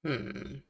Hmm.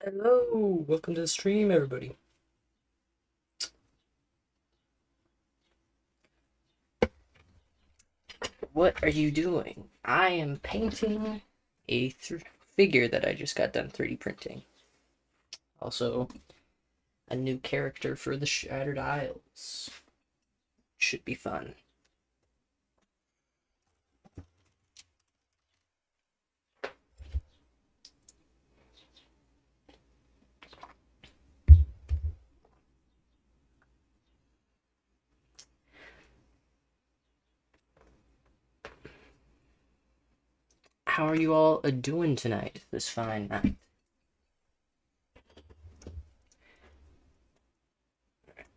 Hello, welcome to the stream, everybody. What are you doing? I am painting a figure that I just got done 3D printing. Also, a new character for the Shattered Isles. Should be fun. How are you all doing tonight, this fine night?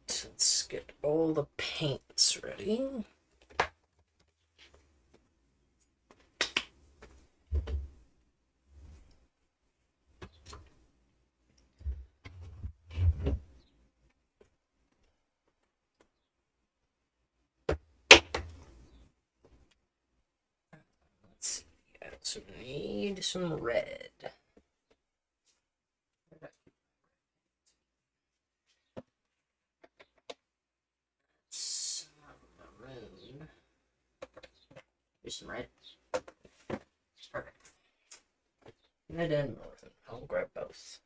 Let's get all the paints ready. Let's see, so we need some red. Some maroon. Here's some red. Perfect. Red and maroon. I'll grab both.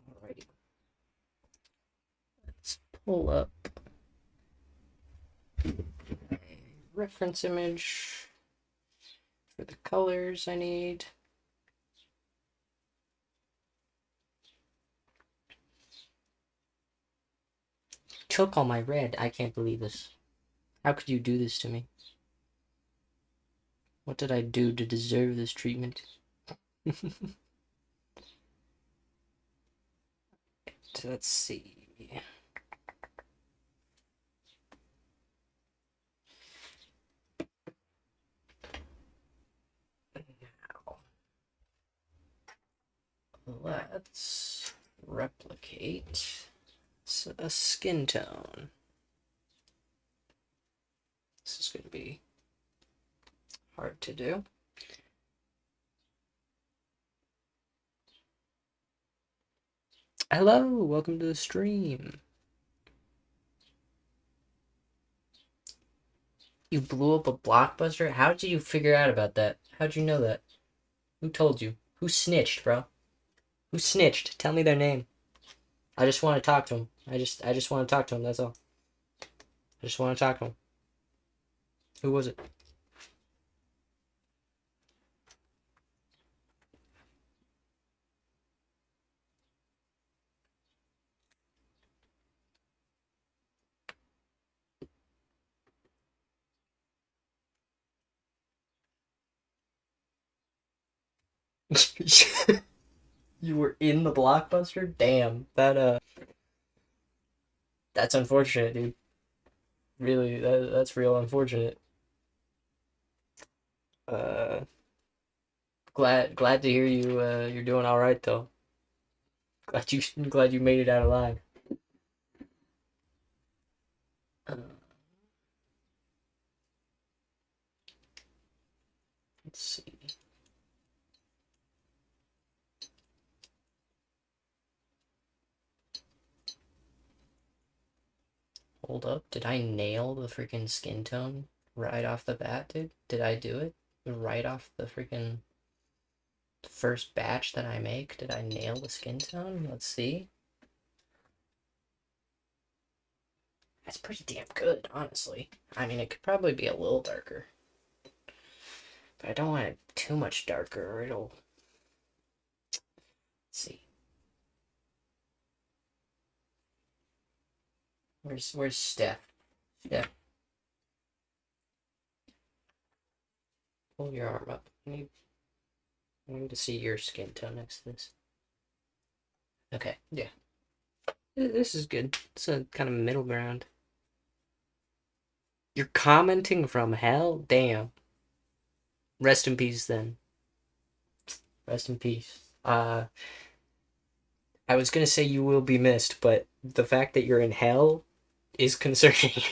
Alrighty. Let's pull up a reference image for the colors I need. Took all my red. I can't believe this. How could you do this to me? What did I do to deserve this treatment? Let's see. Now, let's replicate a skin tone. This is going to be hard to do. Hello, welcome to the stream. You blew up a Blockbuster? How did you figure out about that? How'd you know that? Who told you? Who snitched, bro? Who snitched? Tell me their name. I just want to talk to him. I just want to talk to him, that's all. I just want to talk to him. Who was it? You were in the Blockbuster? Damn. That's unfortunate, dude. Really, that's real unfortunate. Uh Glad to hear you're doing all right though. Glad you made it out alive. Uh, let's see. Hold up. Did I nail the freaking skin tone right off the bat, dude? Did I do it right off the freaking first batch that I make? Did I nail the skin tone? Let's see. That's pretty damn good, honestly. I mean, it could probably be a little darker. But I don't want it too much darker or it'll... Let's see. Where's Steph? Steph, pull your arm up. I need to see your skin tone next to this. Okay, yeah. This is good. It's a kind of middle ground. You're commenting from hell? Damn. Rest in peace then. Rest in peace. I was gonna say you will be missed, but the fact that you're in hell is concerning.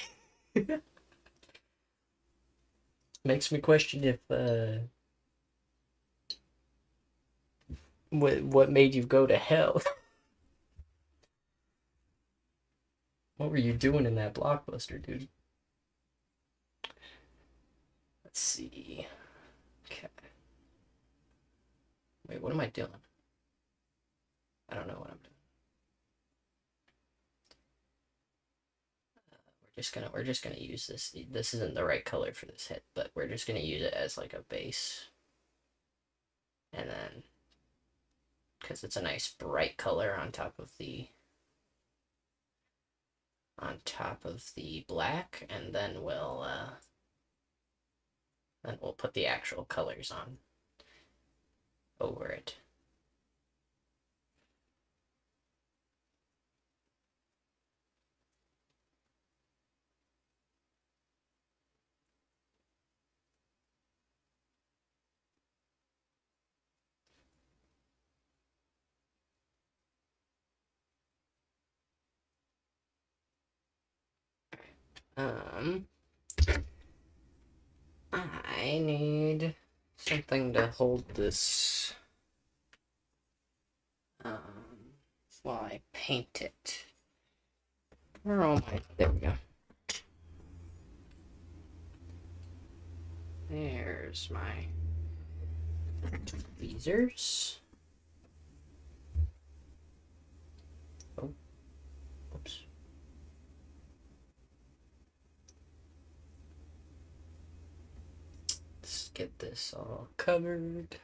Makes me question if what made you go to hell? What were you doing in that Blockbuster, dude? Let's see. Okay. Wait, what am I doing? I don't know what I'm doing. We're just gonna use this. This isn't the right color for this hit, but we're just gonna use it as like a base. And then, because it's a nice bright color on top of the black, and then we'll put the actual colors on over it. I need something to hold this while I paint it. Where are my... There we go. There's my tweezers. Oh, oops. Let's get this all covered.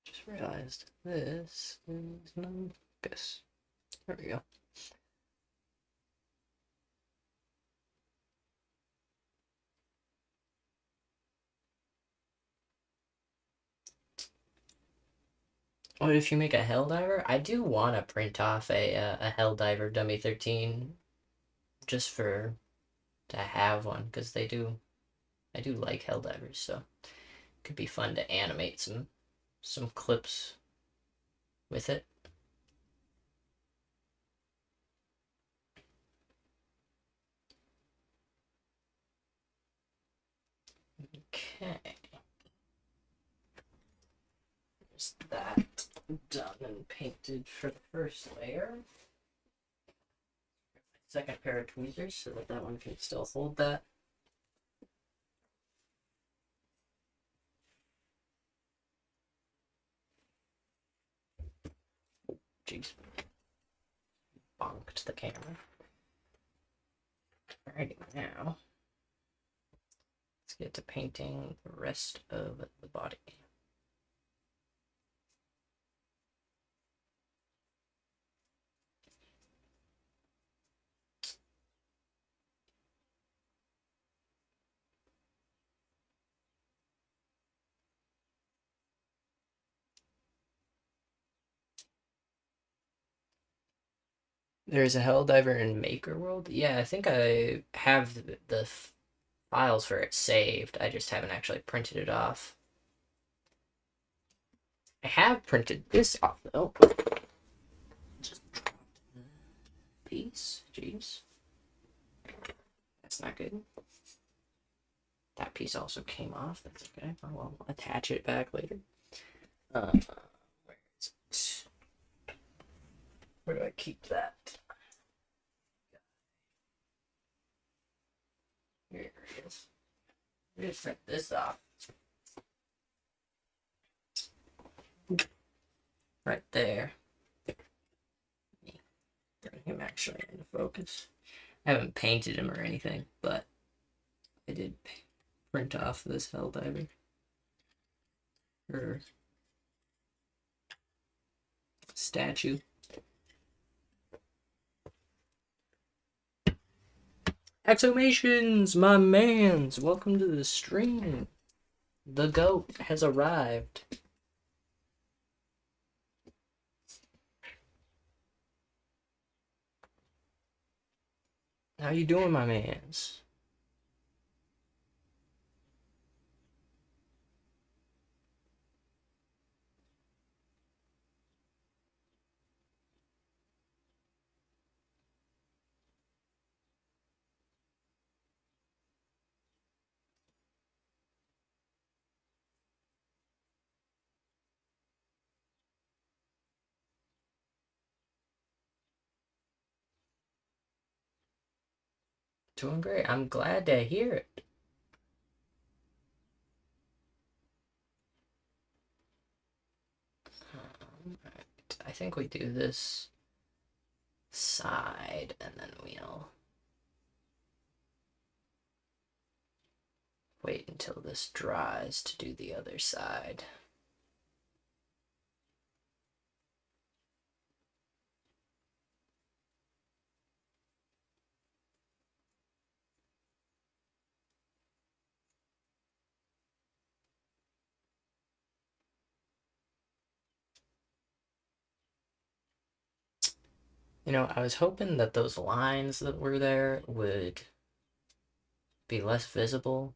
Just realized this is non focus. There we go. What if you make a Helldiver? I do want to print off a Helldiver Dummy 13 just for to have one because I do like Helldivers, so it could be fun to animate some clips with it. Okay. There's that done and painted for the first layer. Second pair of tweezers so that that one can still hold that. Jeez. Bonked the camera. Alrighty, now let's get to painting the rest of the body. There's a Helldiver in Maker World? Yeah, I think I have the files for it saved. I just haven't actually printed it off. I have printed this off, though. Just dropped a piece. Jeez. That's not good. That piece also came off. That's okay. Oh, well, I'll attach it back later. Where is it? Where do I keep that? Here it is. I'm gonna print this off. Right there. Bring him actually into focus. I haven't painted him or anything, but I did print off this Helldiver. Or statue. Exhumations, my mans! Welcome to the stream. The goat has arrived. How you doing, my mans? Doing great. I'm glad to hear it. Right. I think we do this side and then we'll wait until this dries to do the other side. You know, I was hoping that those lines that were there would be less visible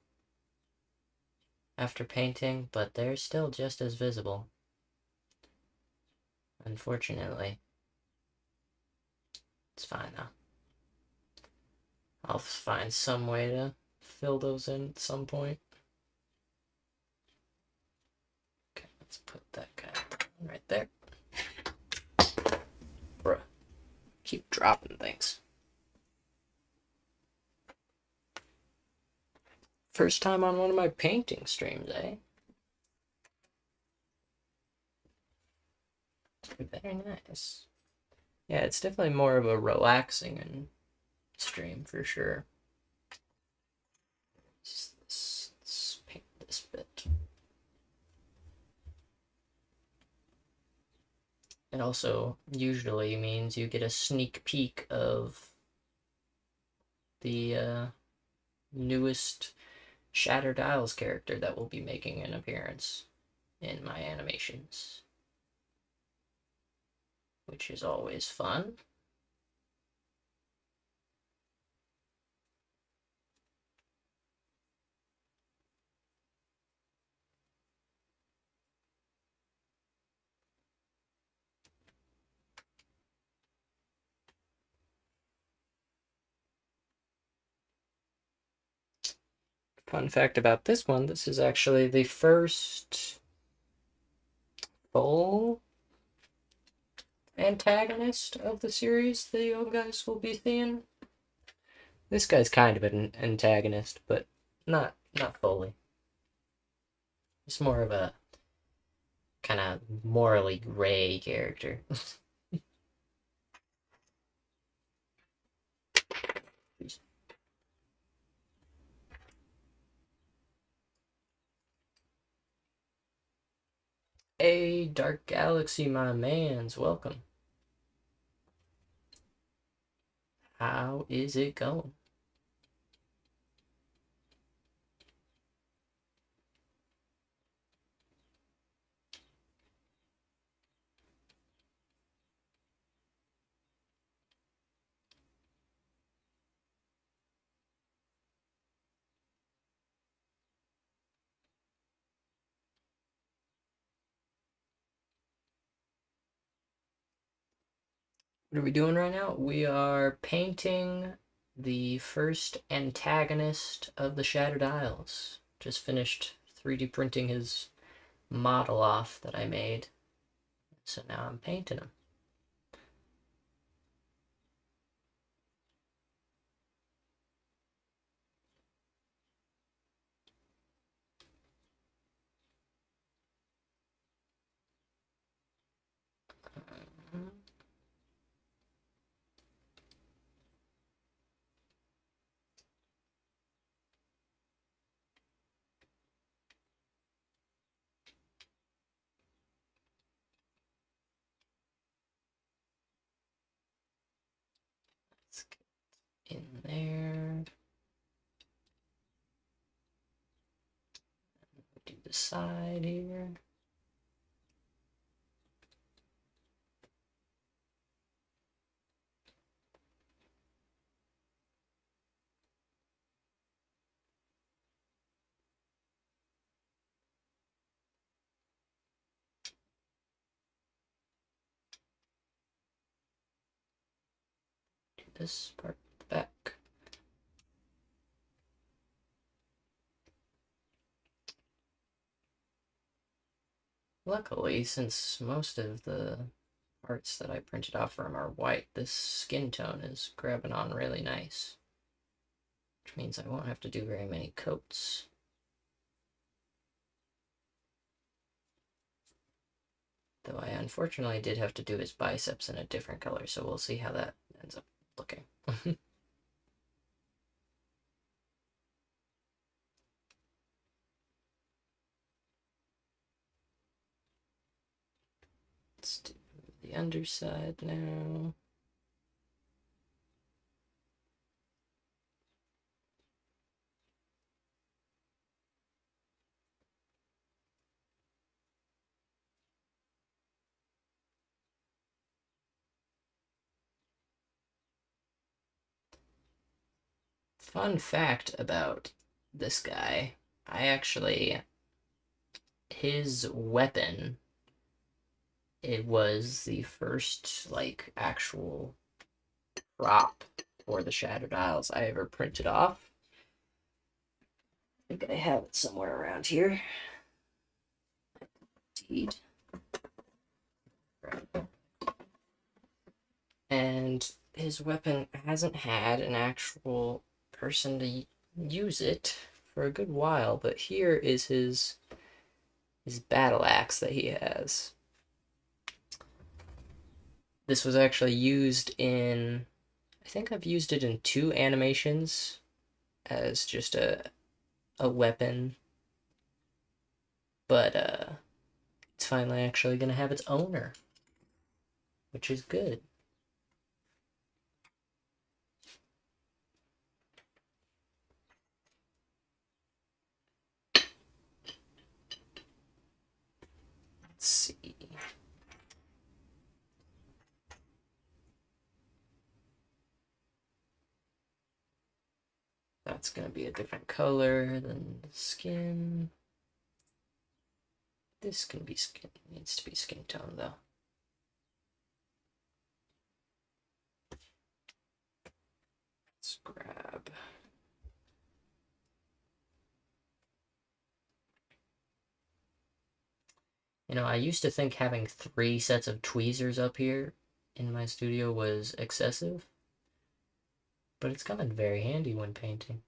after painting, but they're still just as visible. Unfortunately. It's fine though. I'll find some way to fill those in at some point. Okay, let's put that guy right there. Bruh. Keep dropping things. First time on one of my painting streams, eh? Very nice. Yeah, it's definitely more of a relaxing stream for sure. Let's paint this bit. It also usually means you get a sneak peek of the newest Shattered Isles character that will be making an appearance in my animations, which is always fun. Fun fact about this one, this is actually the first purple antagonist of the series that you guys will be seeing. This guy's kind of an antagonist, but not fully. He's more of a kind of morally gray character. Hey, Dark Galaxy, my mans, welcome. How is it going? What are we doing right now? We are painting the first antagonist of the Shattered Isles. Just finished 3D printing his model off that I made. So now I'm painting him. Let's get in there. Do the side here. Do this part back. Luckily, since most of the parts that I printed off from are white, this skin tone is grabbing on really nice. Which means I won't have to do very many coats. Though I unfortunately did have to do his biceps in a different color, so we'll see how that ends up looking. Let's do the underside now. Fun fact about this guy, his weapon, it was the first, like, actual prop for the Shattered Isles I ever printed off. I think I have it somewhere around here. Indeed. And his weapon hasn't had an actual person to use it for a good while, but here is his battle axe that he has. This was actually used in, I think I've used it in 2 animations as just a weapon, but it's finally actually gonna have its owner, which is good. Let's see. That's gonna be a different color than the skin. This can be skin, needs to be skin tone though. Let's grab. You know, I used to think having 3 sets of tweezers up here in my studio was excessive, but it's come in very handy when painting.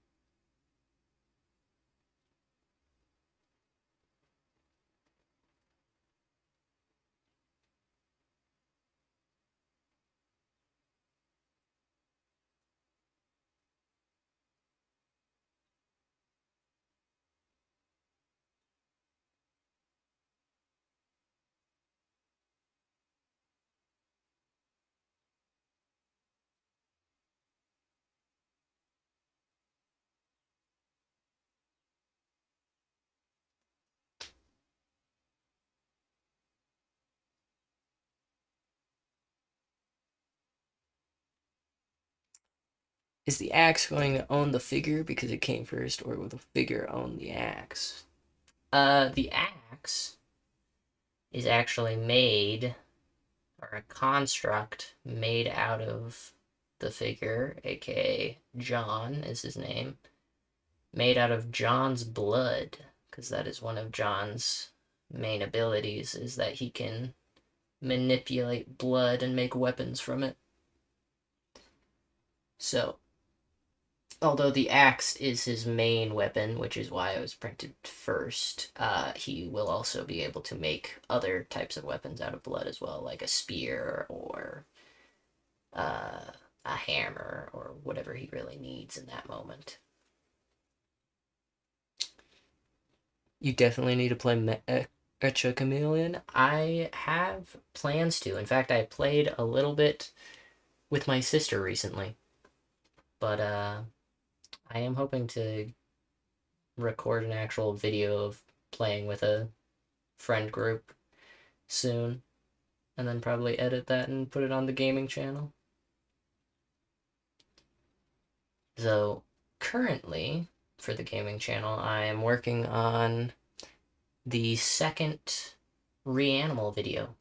Is the axe going to own the figure because it came first, or will the figure own the axe? The axe is actually made, or a construct made out of the figure, aka John is his name, made out of John's blood, because that is one of John's main abilities, is that he can manipulate blood and make weapons from it. So, although the axe is his main weapon, which is why it was printed first, he will also be able to make other types of weapons out of blood as well, like a spear or a hammer or whatever he really needs in that moment. You definitely need to play Mecha Chameleon. I have plans to. In fact, I played a little bit with my sister recently, but I am hoping to record an actual video of playing with a friend group soon, and then probably edit that and put it on the gaming channel. So, currently, for the gaming channel, I am working on the second Reanimal video.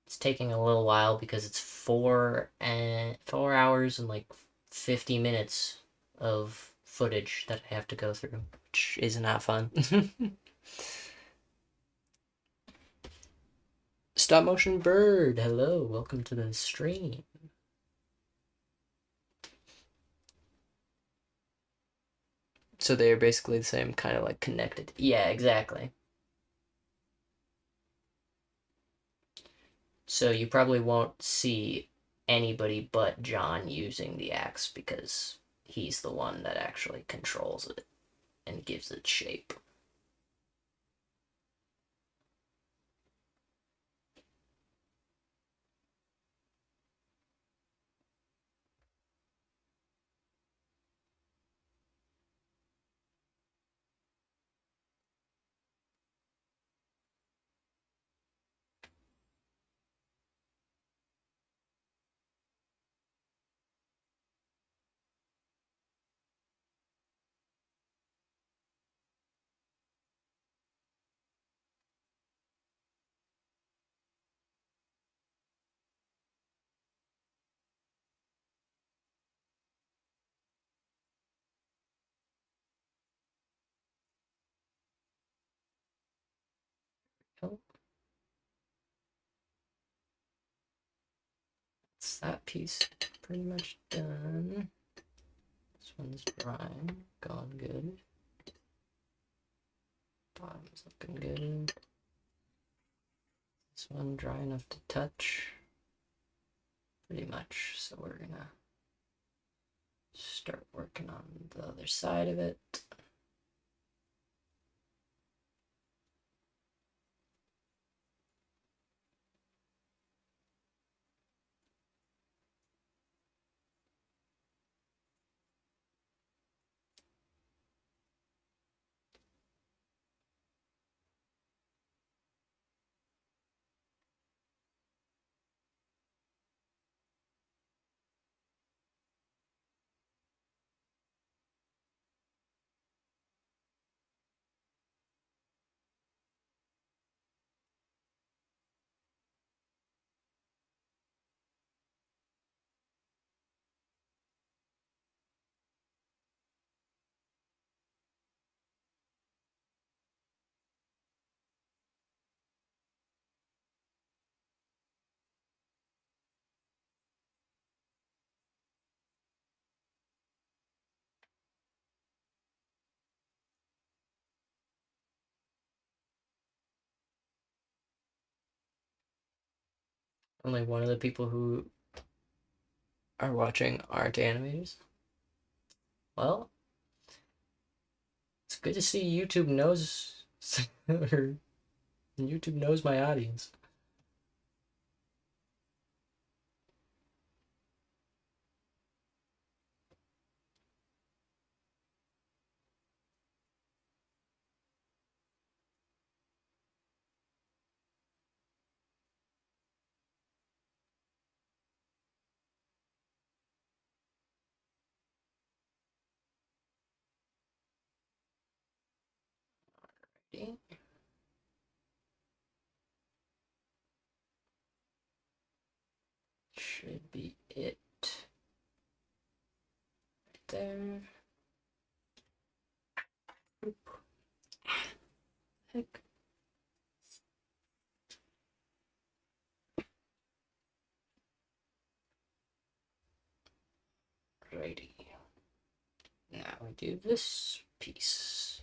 It's taking a little while because it's 4 hours and like 50 minutes of footage that I have to go through, which is not fun. Stop Motion Bird, hello, welcome to the stream. So they're basically the same, kind of like connected. Yeah, exactly. So you probably won't see anybody but John using the axe because he's the one that actually controls it and gives it shape. Oh, that's that piece pretty much done. This one's dry, gone good. Bottom's looking good. This one dry enough to touch. Pretty much. So we're gonna start working on the other side of it. Only one of the people who are watching aren't animators. Well, it's good to see YouTube knows or YouTube knows my audience. Should be it right there. Oop. Heck. Righty. Now we do this piece.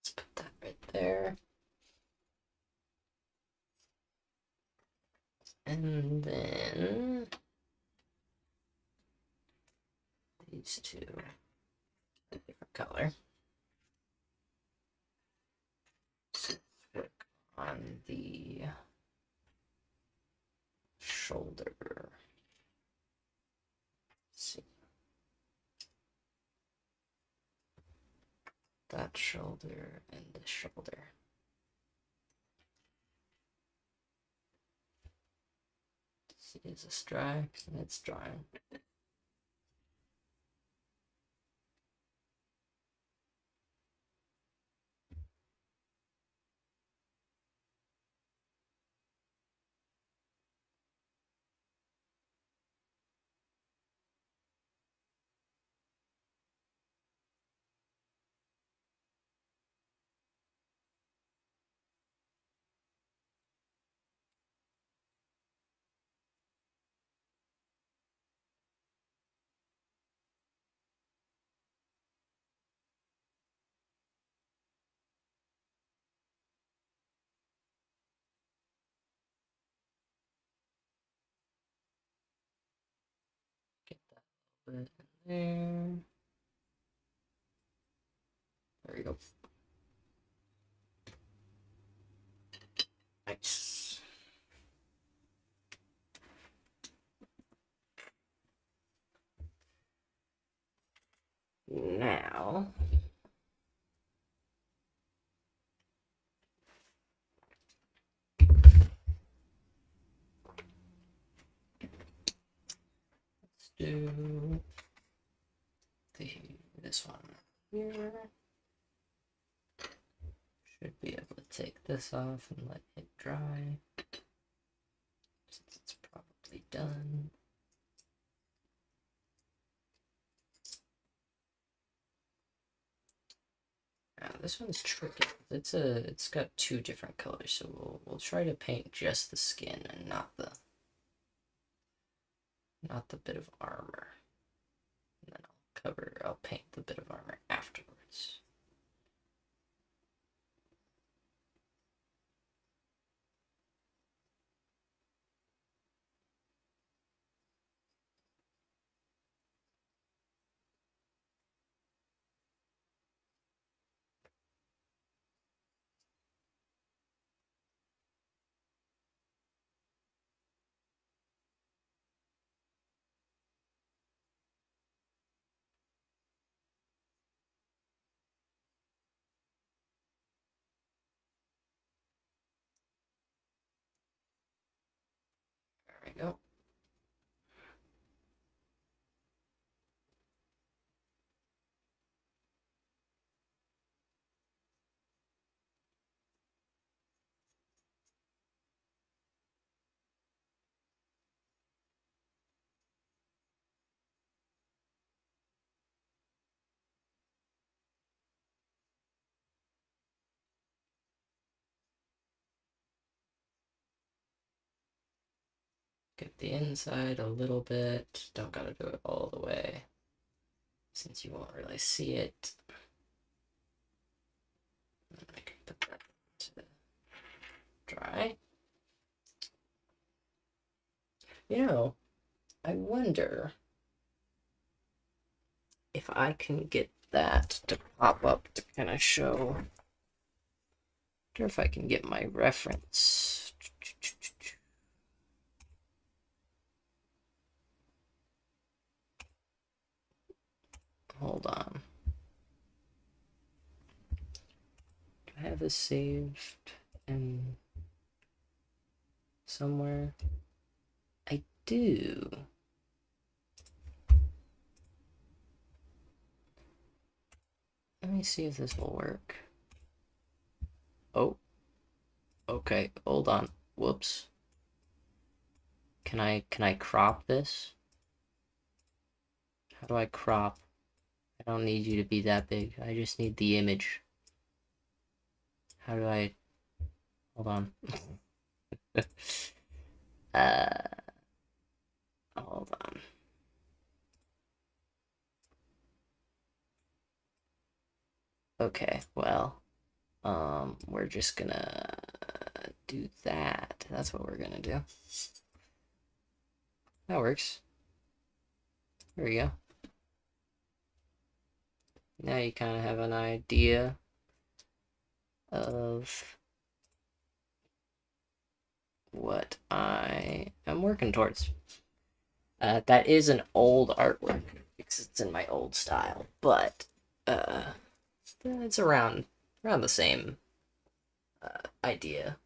Let's put that right there. And then these two, a different color. So let's work on the shoulder. Let's see. That shoulder and this shoulder. See, is this dry? It's drying. Get that a little bit in there. There we go. Nice. Now, let's do this one here. Should be able to take this off and let it dry, since it's probably done. This one's tricky. It's got two different colors, so we'll try to paint just the skin and not the bit of armor. And then I'll paint the bit of armor afterwards. Get the inside a little bit. Don't gotta do it all the way, since you won't really see it. I can put that to dry. You know, I wonder if I can get that to pop up to kind of show. I wonder if I can get my reference. Hold on. Do I have this saved in somewhere? I do. Let me see if this will work. Oh. Okay, hold on. Whoops. Can I crop this? How do I crop? I don't need you to be that big. I just need the image. How do I... Hold on. Hold on. Okay, well, we're just gonna do that. That's what we're gonna do. That works. There we go. Now you kind of have an idea of what I am working towards. That is an old artwork because it's in my old style, but it's around the same idea.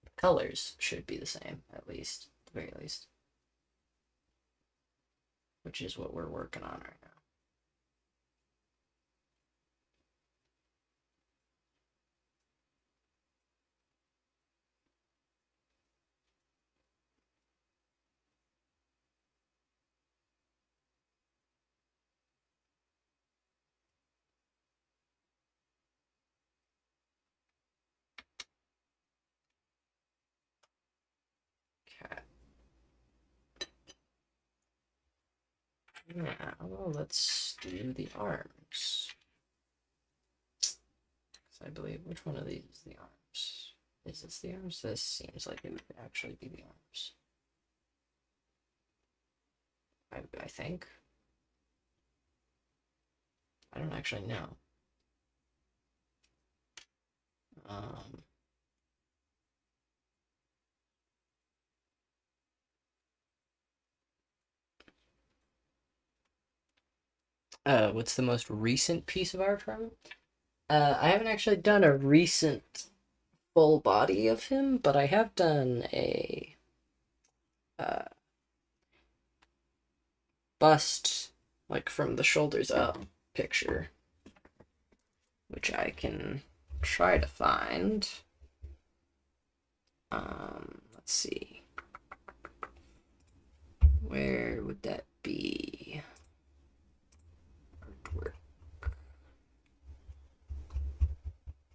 The colors should be the same, at least, at the very least, which is what we're working on right now. Okay. Yeah, well, let's do the arms. I believe, which one of these is the arms? Is this the arms? This seems like it would actually be the arms. I think. I don't actually know. Um, what's the most recent piece of art from him? I haven't actually done a recent full body of him, but I have done a bust, like from the shoulders up picture, which I can try to find. Let's see. Where would that be? Artwork.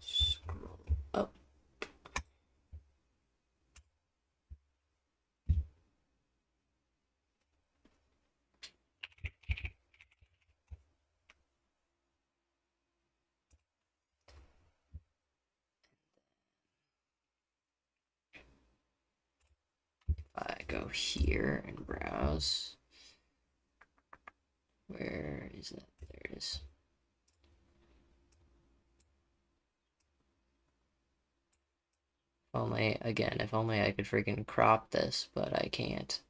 Scroll up. I go here and browse. Where is it? There it is. Only, again, if only I could freaking crop this, but I can't.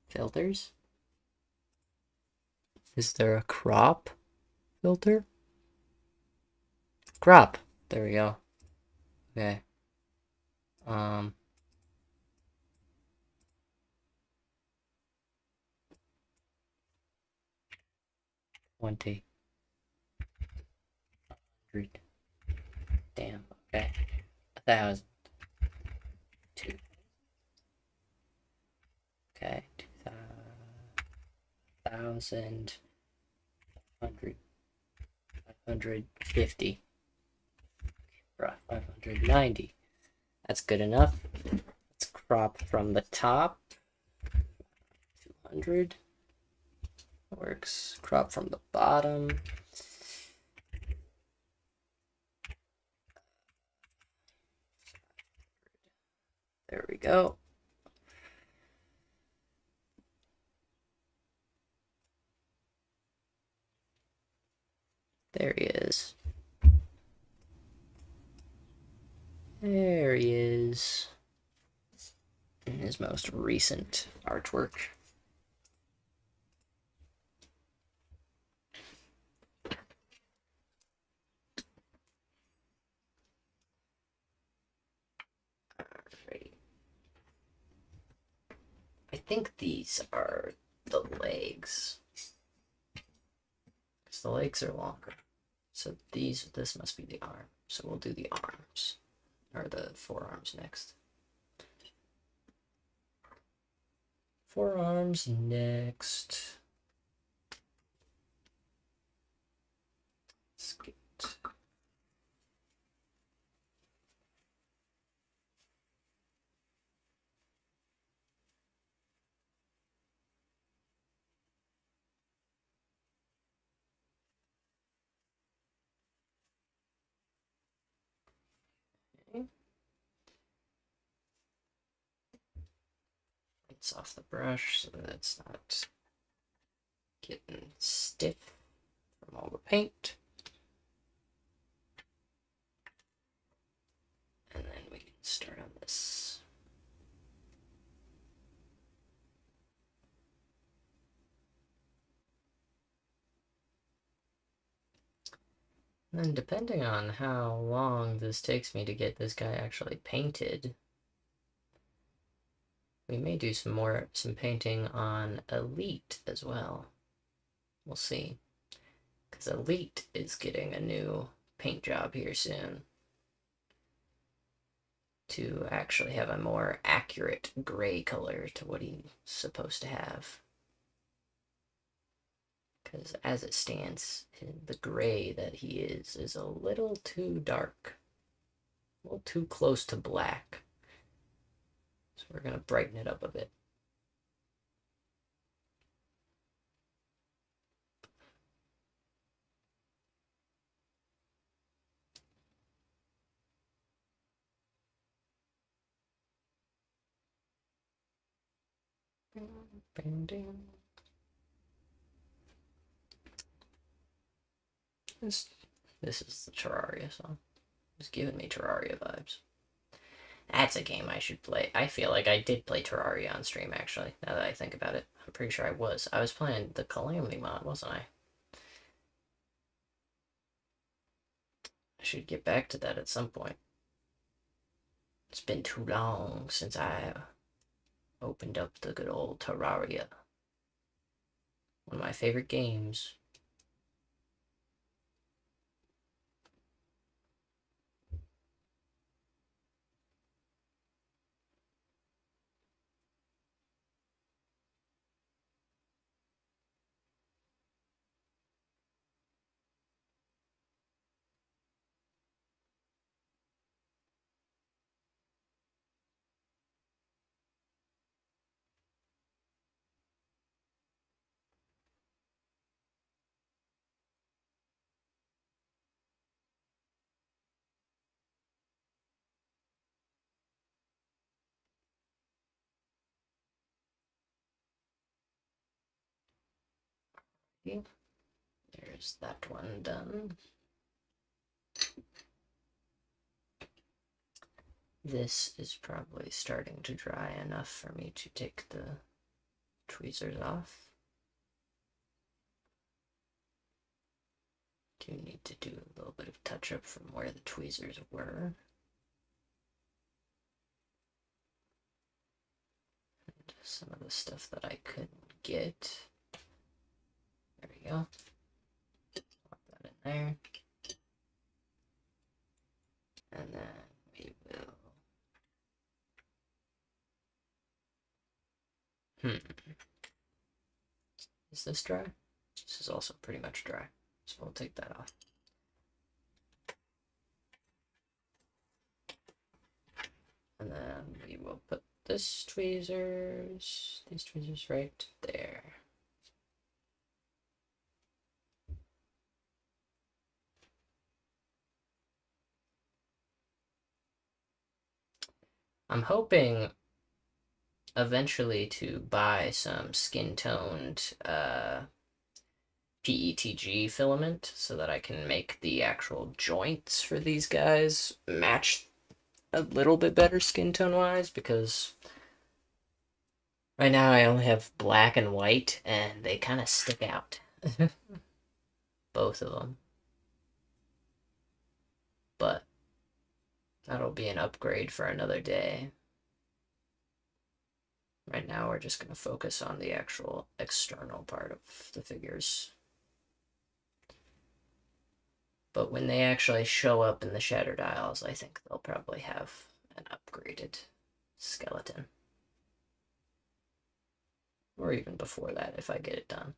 Filters? Is there a crop filter? Crop. There we go. Okay. 20. 100. Damn. Okay. 1,000. 2. Okay. 2,000. 100. 150. 590. That's good enough. Let's crop from the top. 200. Works. Crop from the bottom. There we go. There he is. There he is. In his most recent artwork. Alrighty. I think these are the legs. Because the legs are longer. So this must be the arm. So we'll do the arms. Or the forearms next. Forearms next. Let's get... Okay. It's off the brush so that it's not getting stiff from all the paint. And then we can start on this. And then depending on how long this takes me to get this guy actually painted, we may do some painting on Elite as well. We'll see. Because Elite is getting a new paint job here soon. To actually have a more accurate gray color to what he's supposed to have. Because as it stands, the gray that he is a little too dark. A little too close to black. So we're going to brighten it up a bit. This is the Terraria song. It's giving me Terraria vibes. That's a game I should play. I feel like I did play Terraria on stream, actually, now that I think about it. I'm pretty sure I was. I was playing the Calamity mod, wasn't I? I should get back to that at some point. It's been too long since I opened up the good old Terraria. One of my favorite games. Okay. There's that one done. This is probably starting to dry enough for me to take the tweezers off. Do need to do a little bit of touch up from where the tweezers were. And some of the stuff that I couldn't get. There we go. Pop that in there. And then we will... Is this dry? This is also pretty much dry. So we'll take that off. And then we will put these tweezers right there. I'm hoping eventually to buy some skin-toned PETG filament so that I can make the actual joints for these guys match a little bit better skin tone wise, because right now I only have black and white and they kind of stick out. Both of them. But that'll be an upgrade for another day. Right now we're just going to focus on the actual external part of the figures. But when they actually show up in the Shattered Isles, I think they'll probably have an upgraded skeleton. Or even before that, if I get it done.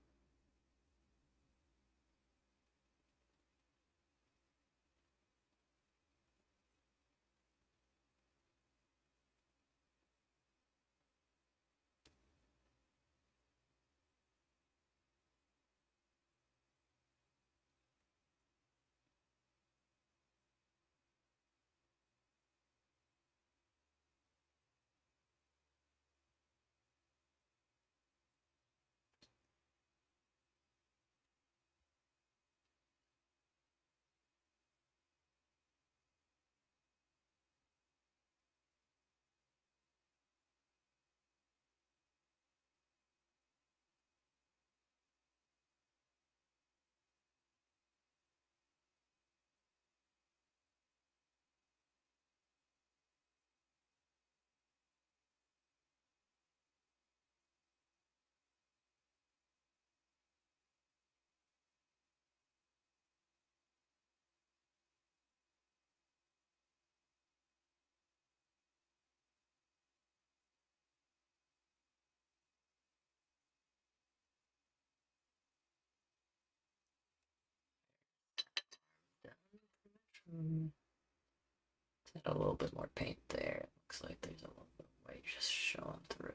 Add a little bit more paint there. It looks like there's a little bit of white just showing through.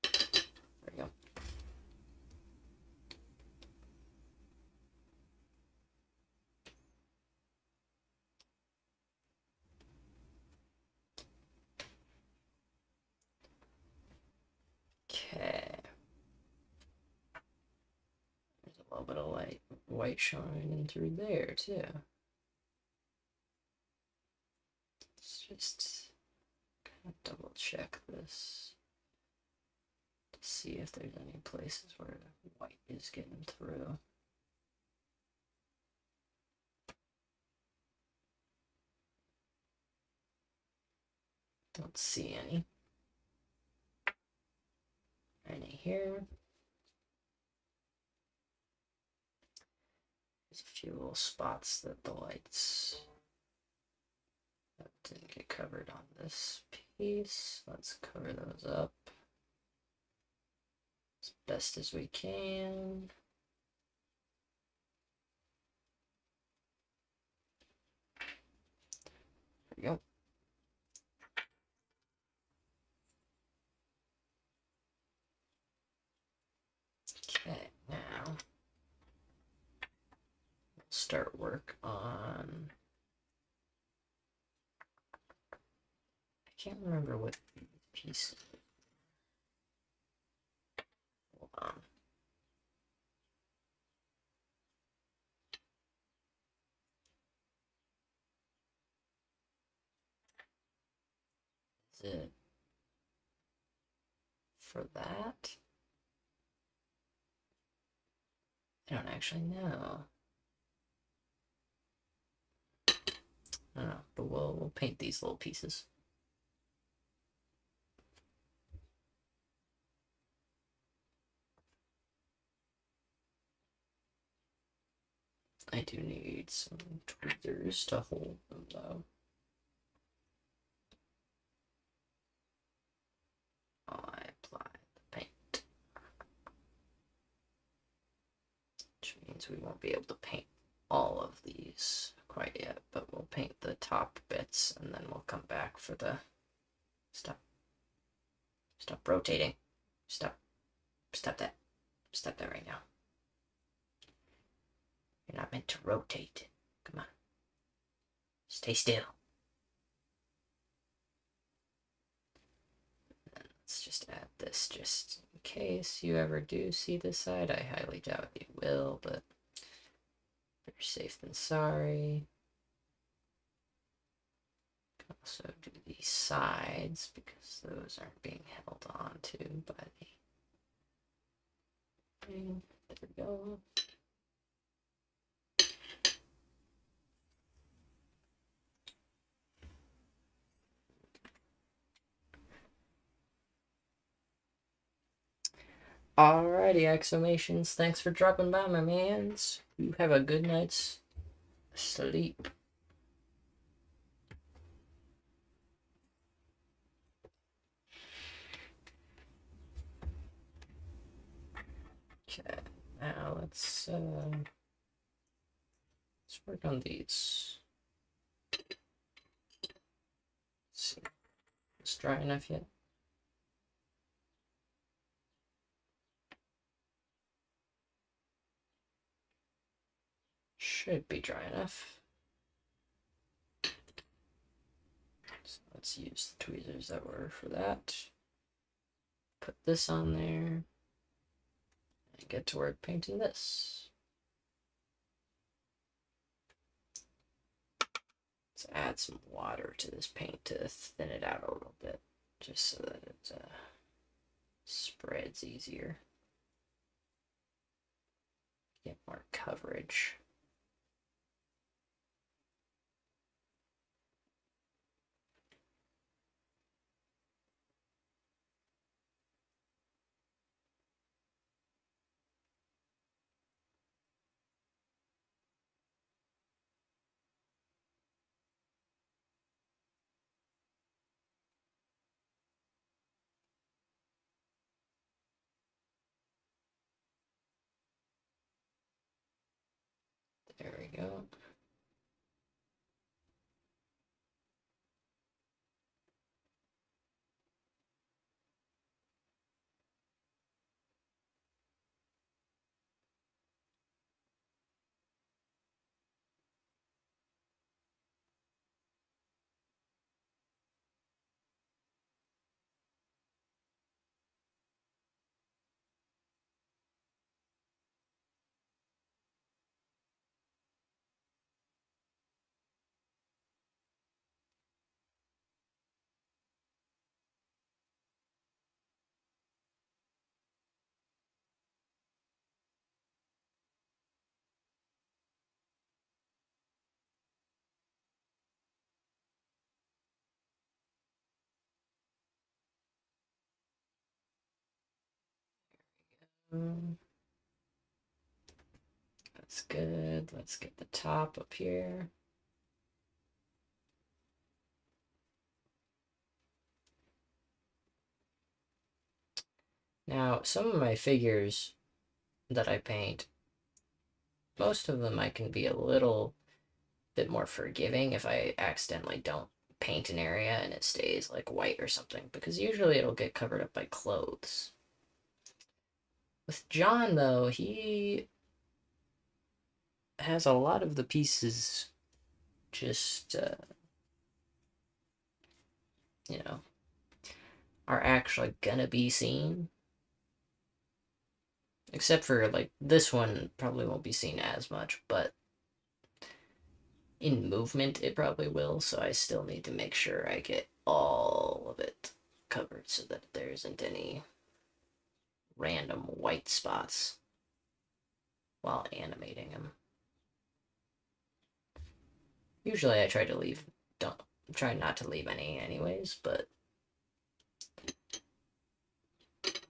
There we go. Okay. There's a little bit of white showing in through there too. Let's just kind of double check this to see if there's any places where white is getting through. Don't see any. Any here. There's a few little spots that the lights that didn't get covered on this piece. Let's cover those up as best as we can. There we go. Okay, now we'll start work on. I can't remember what piece. Hold on. Is it for that? I don't actually know. I don't know, but we'll paint these little pieces. I do need some tweezers to hold them though. I apply the paint, which means we won't be able to paint all of these quite yet, but we'll paint the top bits and then we'll come back for the... Stop rotating. Stop that. Stop that right now. You're not meant to rotate. Come on. Stay still. And let's just add this just in case you ever do see this side. I highly doubt you will, but better safe than sorry. Also do these sides because those aren't being held on to by the... There we go. Alrighty, Exomations, thanks for dropping by, my mans. You have a good night's sleep. Okay, now let's work on these. Let's see, it's dry enough yet? Should be dry enough. So let's use the tweezers that were for that. Put this on there. And get to work painting this. Let's add some water to this paint to thin it out a little bit. Just so that it spreads easier. Get more coverage. There we go. That's good. Let's get the top up here. Now, some of my figures that I paint, most of them I can be a little bit more forgiving if I accidentally don't paint an area and it stays like white or something, because usually it'll get covered up by clothes. With John, though, he has a lot of the pieces just, you know, are actually gonna be seen. Except for, like, this one probably won't be seen as much, but in movement it probably will, so I still need to make sure I get all of it covered so that there isn't any random white spots while animating him. Usually I try not to leave any anyways, but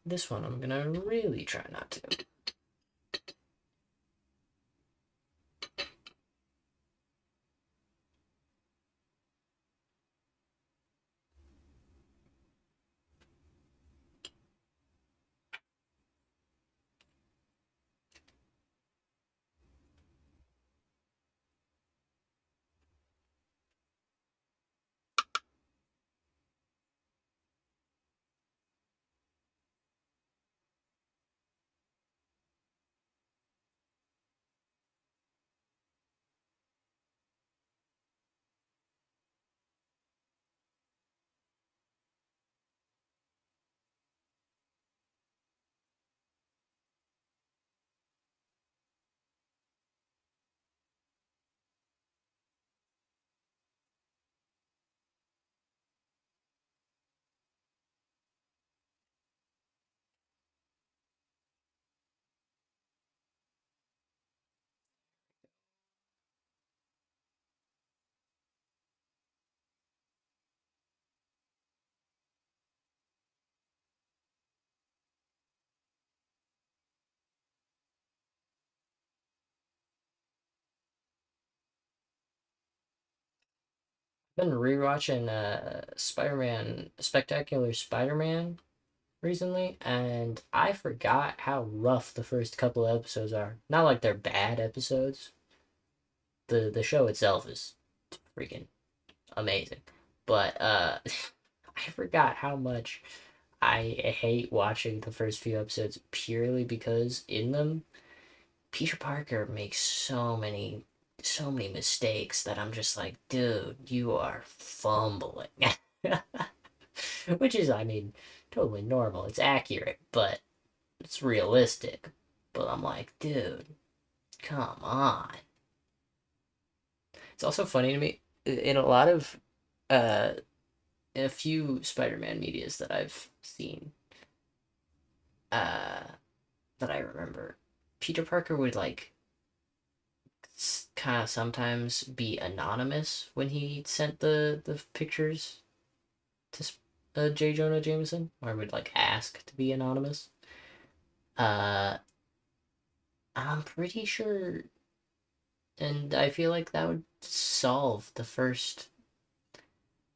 this one I'm gonna really try not to. Been rewatching Spider-Man, Spectacular Spider-Man recently, and I forgot how rough the first couple of episodes are. Not like they're bad episodes. The show itself is freaking amazing. But I forgot how much I hate watching the first few episodes purely because in them Peter Parker makes so many mistakes that I'm just like, dude, you are fumbling. Which is, I mean, totally normal. It's accurate, but it's realistic. But I'm like, dude, come on. It's also funny to me in a lot of uh in a few Spider-Man medias that I've seen, uh that I remember, Peter Parker would like kind of sometimes be anonymous when he sent the pictures to J. Jonah Jameson, or would like ask to be anonymous. Uh, I'm pretty sure, and I feel like that would solve the first,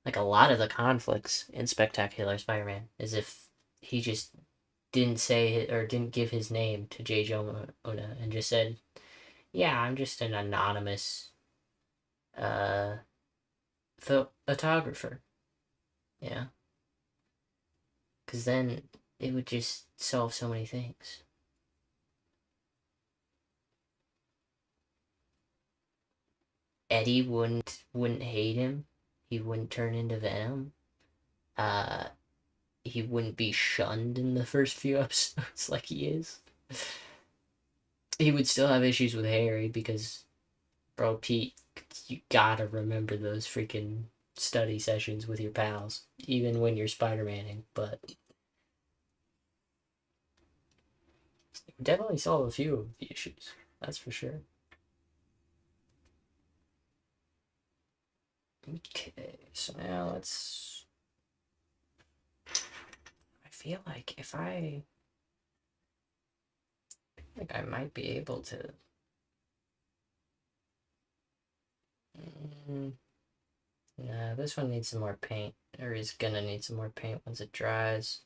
like a lot of the conflicts in Spectacular Spider-Man, is if he just didn't say or didn't give his name to J. Jonah and just said, "Yeah, I'm just an anonymous uh photographer." Yeah, because then it would just solve so many things. Eddie wouldn't hate him. He wouldn't turn into Venom. Uh, he wouldn't be shunned in the first few episodes like he is. He would still have issues with Harry because, bro, Pete, you gotta remember those freaking study sessions with your pals, even when you're Spider-Maning. But definitely solve a few of the issues. That's for sure. Okay, so now let's. I feel like if I might be able to. Mm, nah, this one needs some more paint, or is gonna need some more paint once it dries.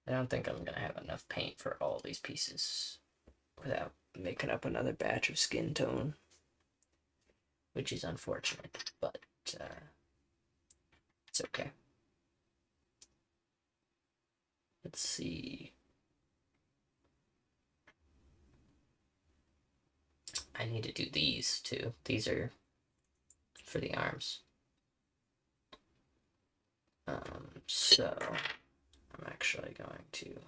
I don't think I'm gonna have enough paint for all these pieces without making up another batch of skin tone, which is unfortunate, but it's okay. Let's see. I need to do these too. These are for the arms. So I'm actually going to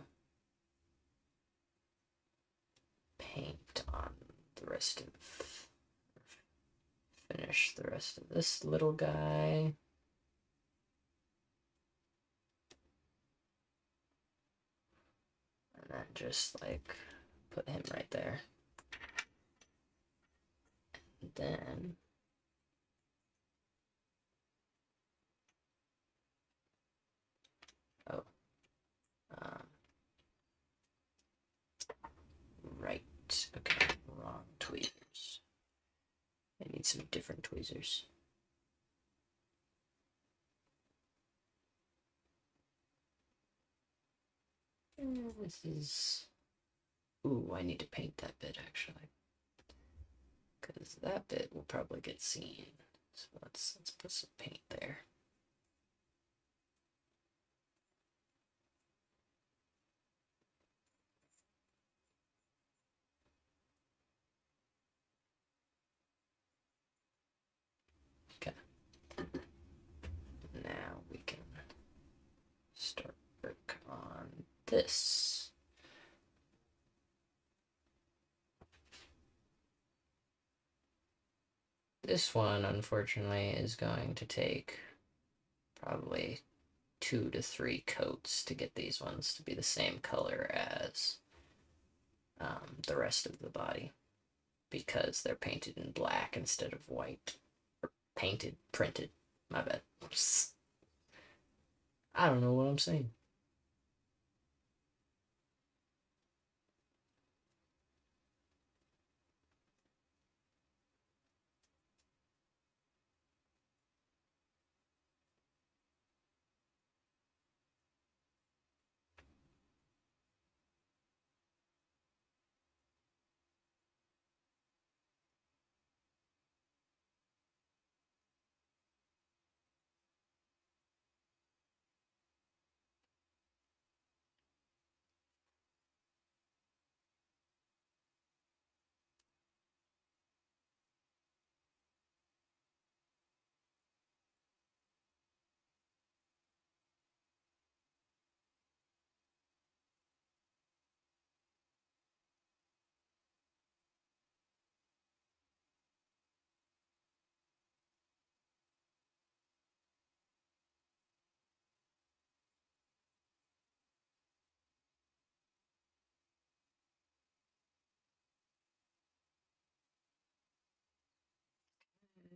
paint on the rest of, finish the rest of this little guy. And then just like put him right there. And then oh, um, right. Okay, wrong tweezers. I need some different tweezers. This is. Ooh, I need to paint that bit actually, because that bit will probably get seen. So let's put some paint there. Okay. Now we can start work on this. This one, unfortunately, is going to take probably 2 to 3 coats to get these ones to be the same color as the rest of the body, because they're painted in black instead of white. Or printed. My bad. I don't know what I'm saying.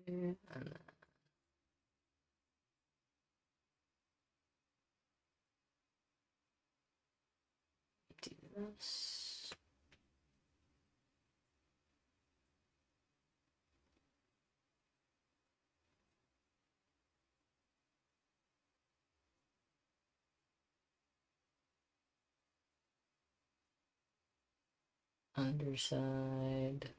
and then do this. Underside.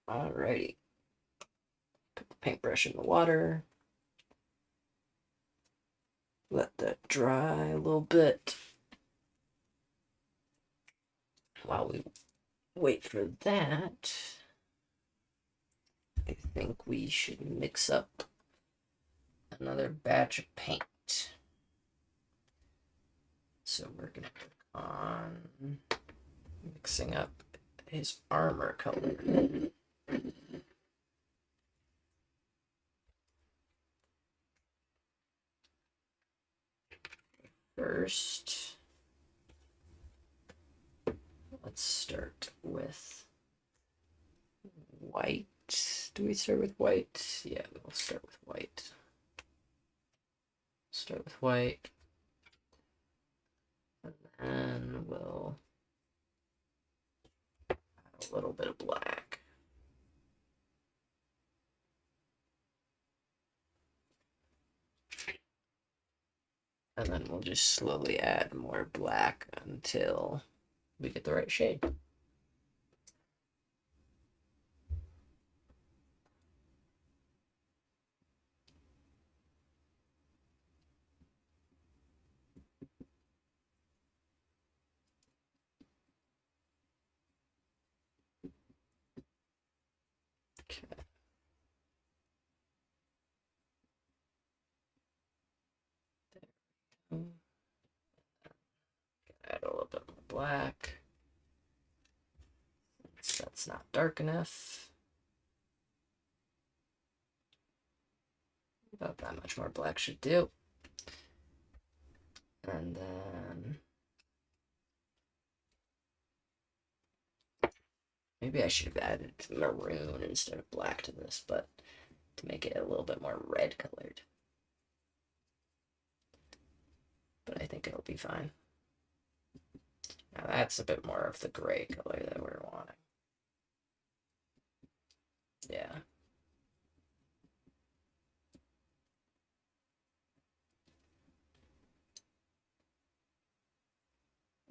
Alrighty. Put the paintbrush in the water. Let that dry a little bit. While we wait for that, I think we should mix up another batch of paint. So we're going to work on mixing up his armor color. First, let's start with white. Do we start with white? Yeah, we'll start with white. Start with white. And then we'll add a little bit of black. And then we'll just slowly add more black until we get the right shade. Okay. Add a little bit more black. So that's not dark enough. About that much more black should do. And then maybe I should have added maroon instead of black to this, but to make it a little bit more red colored. But I think it'll be fine. Now that's a bit more of the gray color that we're wanting. Yeah.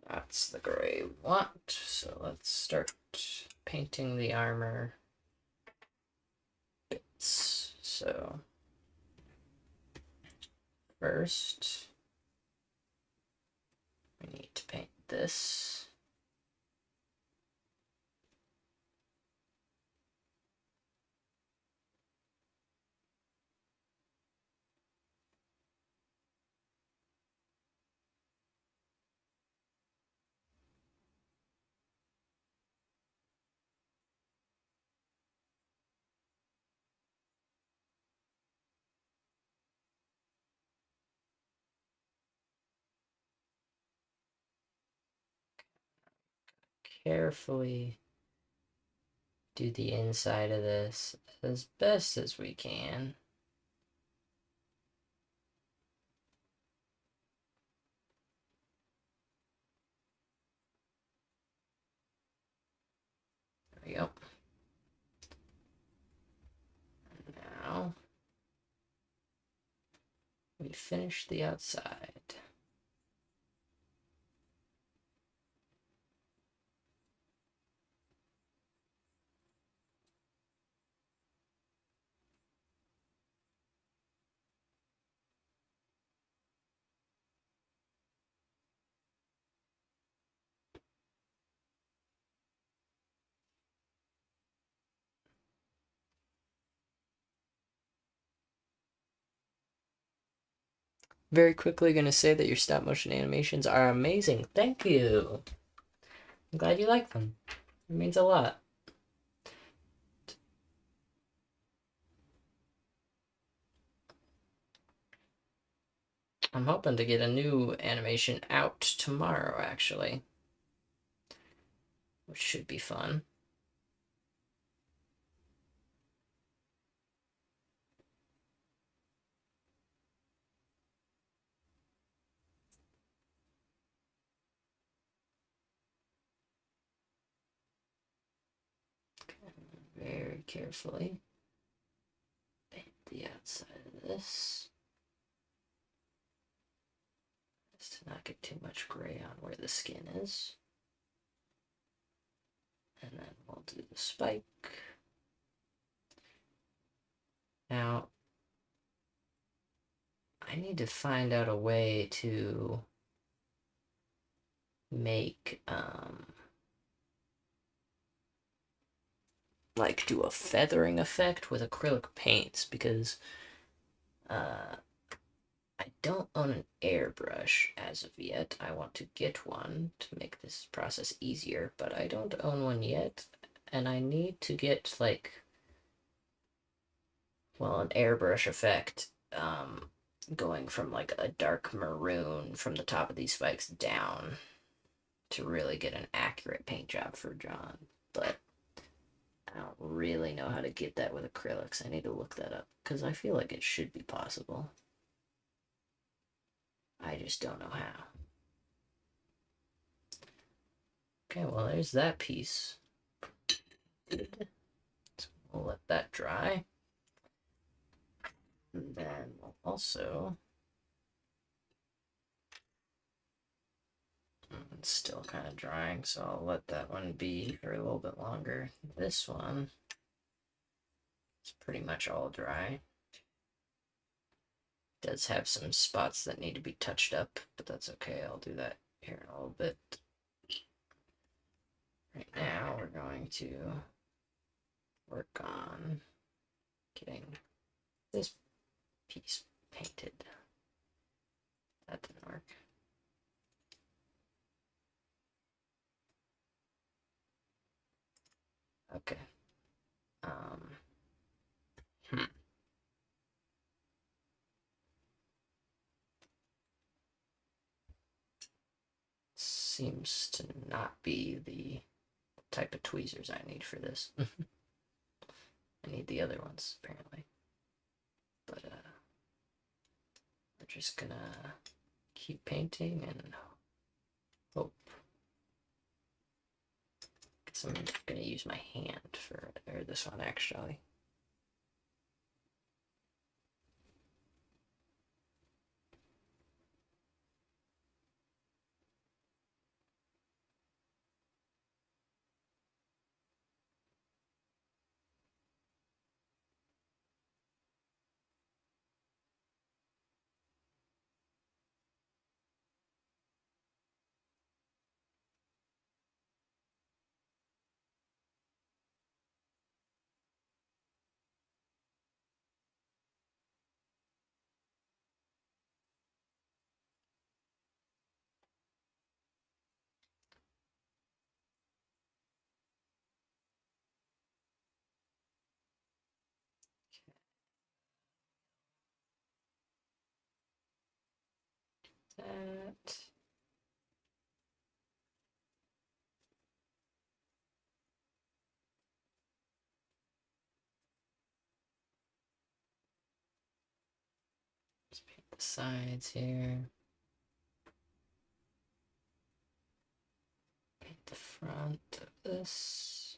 That's the gray we want. So let's start painting the armor bits. So first, we need to paint this. Carefully do the inside of this as best as we can. There we go. Now we finish the outside. very quickly gonna say that your stop motion animations are amazing. Thank you. I'm glad you like them. It means a lot. I'm hoping to get a new animation out tomorrow, actually, which should be fun. Very carefully paint the outside of this. Just to not get too much gray on where the skin is. And then we'll do the spike. Now, I need to find out a way to make, like, do a feathering effect with acrylic paints, because I don't own an airbrush as of yet. I want to get one to make this process easier, but I don't own one yet, and I need to get, like, well, an airbrush effect, going from, like, a dark maroon from the top of these spikes down to really get an accurate paint job for John, but I don't really know how to get that with acrylics. I need to look that up, because I feel like it should be possible. I just don't know how. Okay, well, there's that piece. So we'll let that dry. And then we'll also... It's still kind of drying, so I'll let that one be for a little bit longer. This one is pretty much all dry. It does have some spots that need to be touched up, but that's okay. I'll do that here in a little bit. Right now, we're going to work on getting this piece painted. That didn't work. Okay. Hmm. Seems to not be the type of tweezers I need for this. I need the other ones, apparently. But, we're just gonna keep painting and hope. Guess I'm gonna use my hand for or this one, actually. That. Let's paint the sides here. Paint the front of this.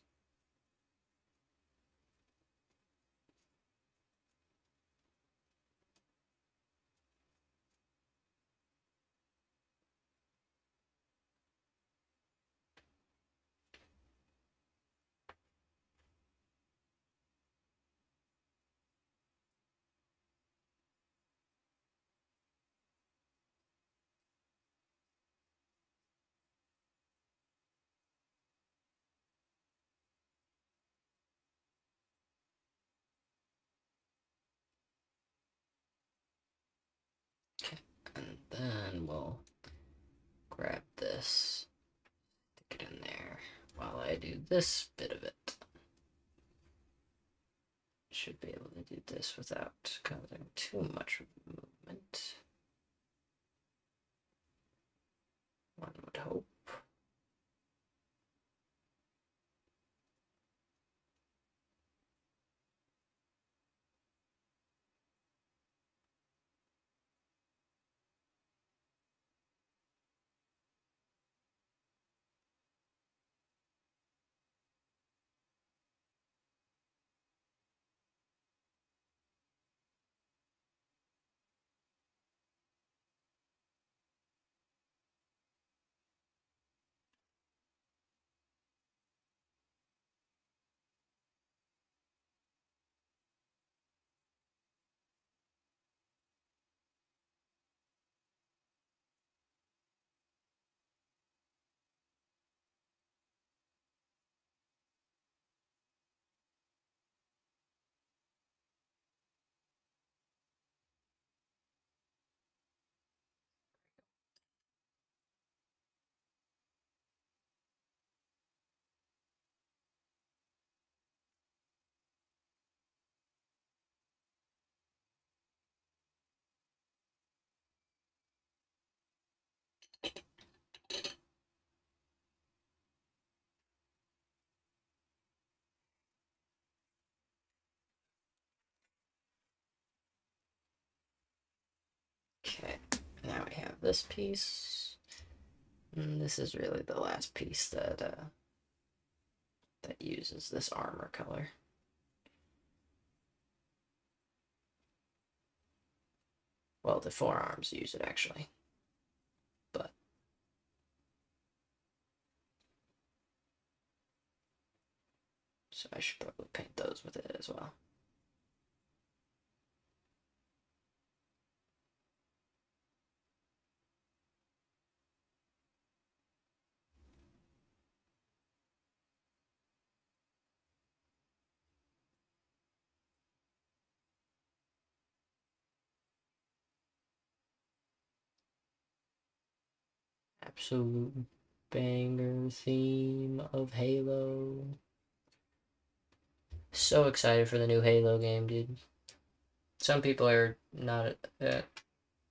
will grab this, stick it in there while I do this bit of it. Should be able to do this without causing too much movement. One would hope. Okay, now we have this piece. And this is really the last piece that that uses this armor color. Well, the forearms use it actually, but so I should probably paint those with it as well. Absolute banger theme of Halo. So excited for the new Halo game, dude. Some people are not.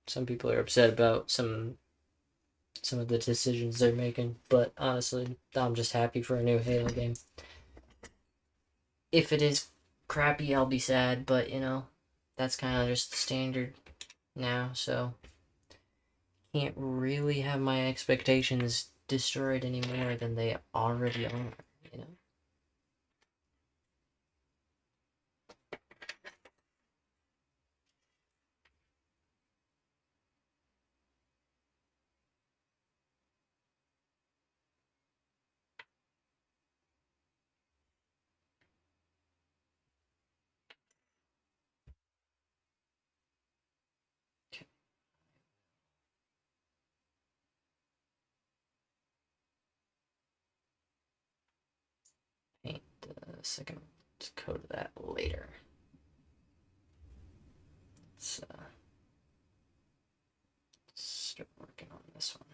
Some people are upset about some of the decisions they're making, but honestly, I'm just happy for a new Halo game. If it is crappy, I'll be sad, but you know, that's kind of just the standard now, so can't really have my expectations destroyed any more than they already are, you know? Okay. Paint the second coat of that later. Let's start working on this one.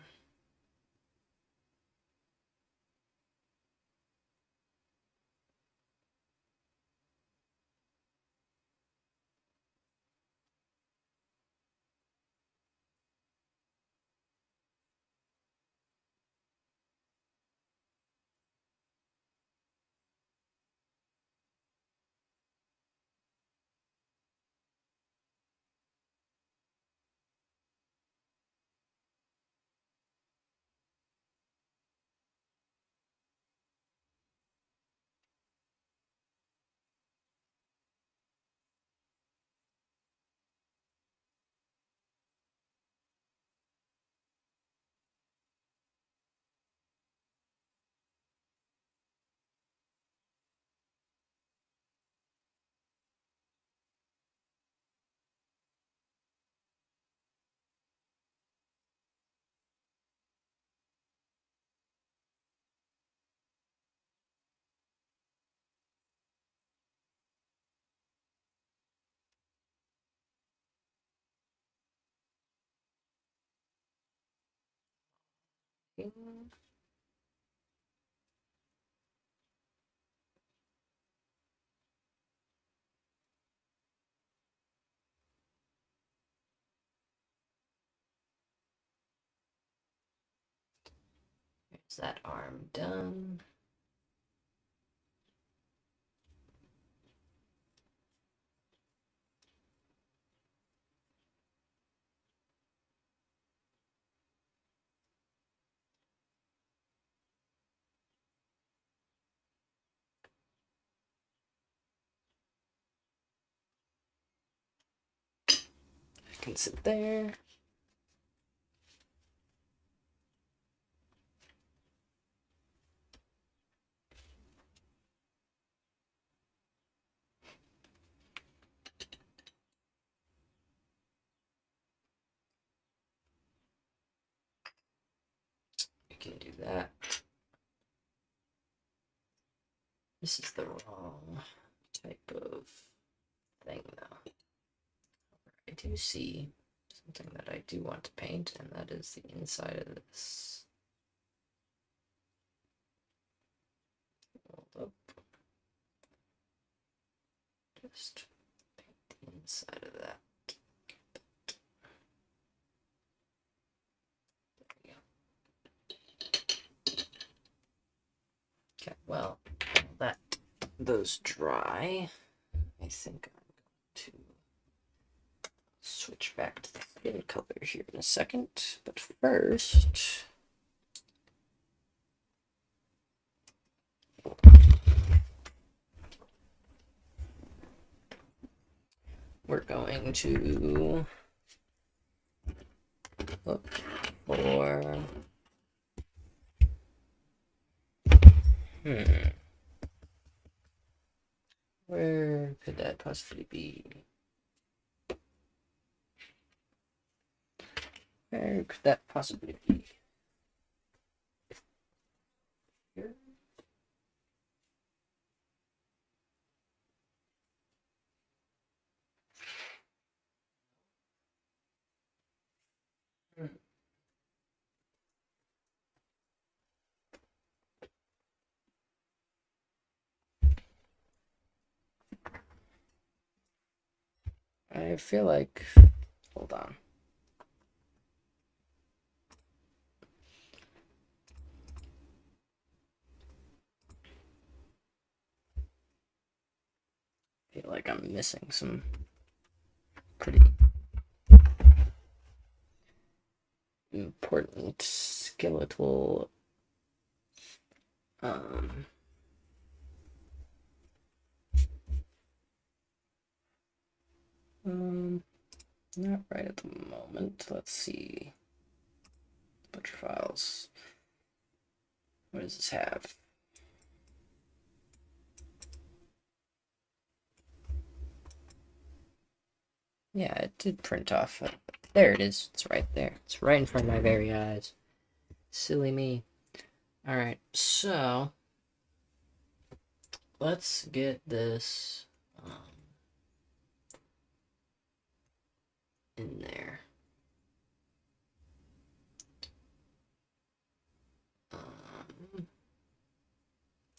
There's that arm done. I can sit there. You can do that. This is the wrong type of thing, though. I do see something that I do want to paint, and that is the inside of this. Hold up. Just paint the inside of that. There we go. Okay, well, that those dry. I think I'm going to switch back to the skin color here in a second, but first, we're going to look for where could that possibly be? Where could that possibly be? Here? I feel like, hold on. I feel like I'm missing some pretty important skeletal not right at the moment. Let's see. Butcher files. What does this have? Yeah, it did print off. There it is. It's right there. It's right in front of my very eyes. Silly me. Alright, so let's get this in there.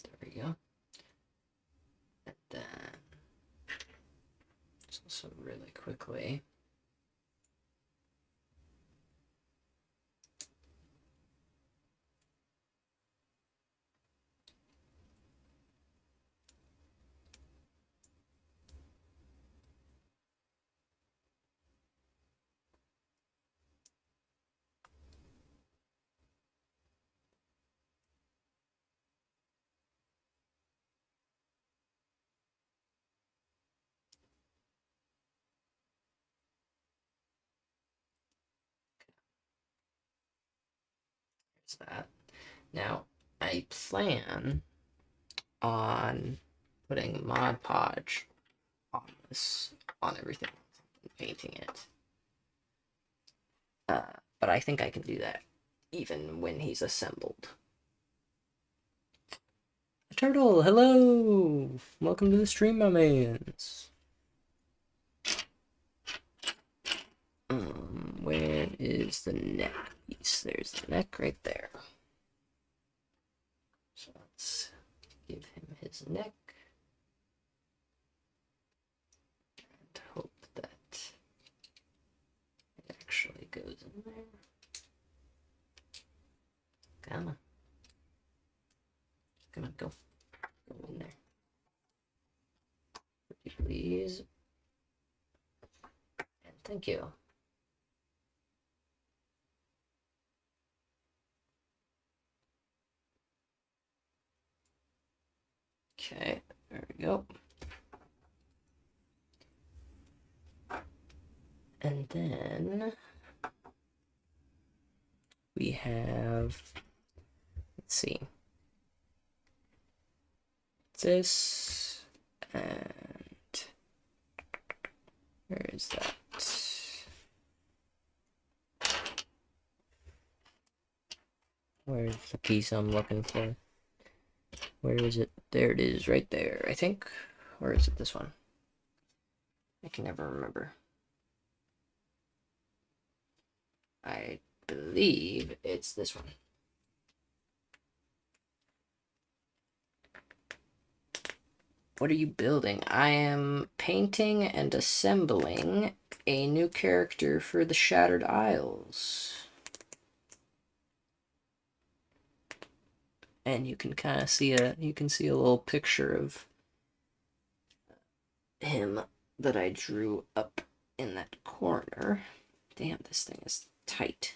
There we go. And then just also really quickly. That. Now, I plan on putting Mod Podge on this, on everything, and painting it. But I think I can do that even when he's assembled. Turtle, hello! Welcome to the stream, my mans. Where is the neck? Yes, there's the neck right there. So let's give him his neck. And hope that it actually goes in there. Come on. Come on, go. Go in there. Pretty please. And thank you. Okay, there we go. And then we have, let's see, this, and where is that? Where's the piece I'm looking for? Where is it? There it is, right there, I think. Or is it this one? I can never remember. I believe it's this one. What are you building? I am painting and assembling a new character for the Shattered Isles. And you can kind of see a little picture of him that I drew up in that corner. Damn, this thing is tight.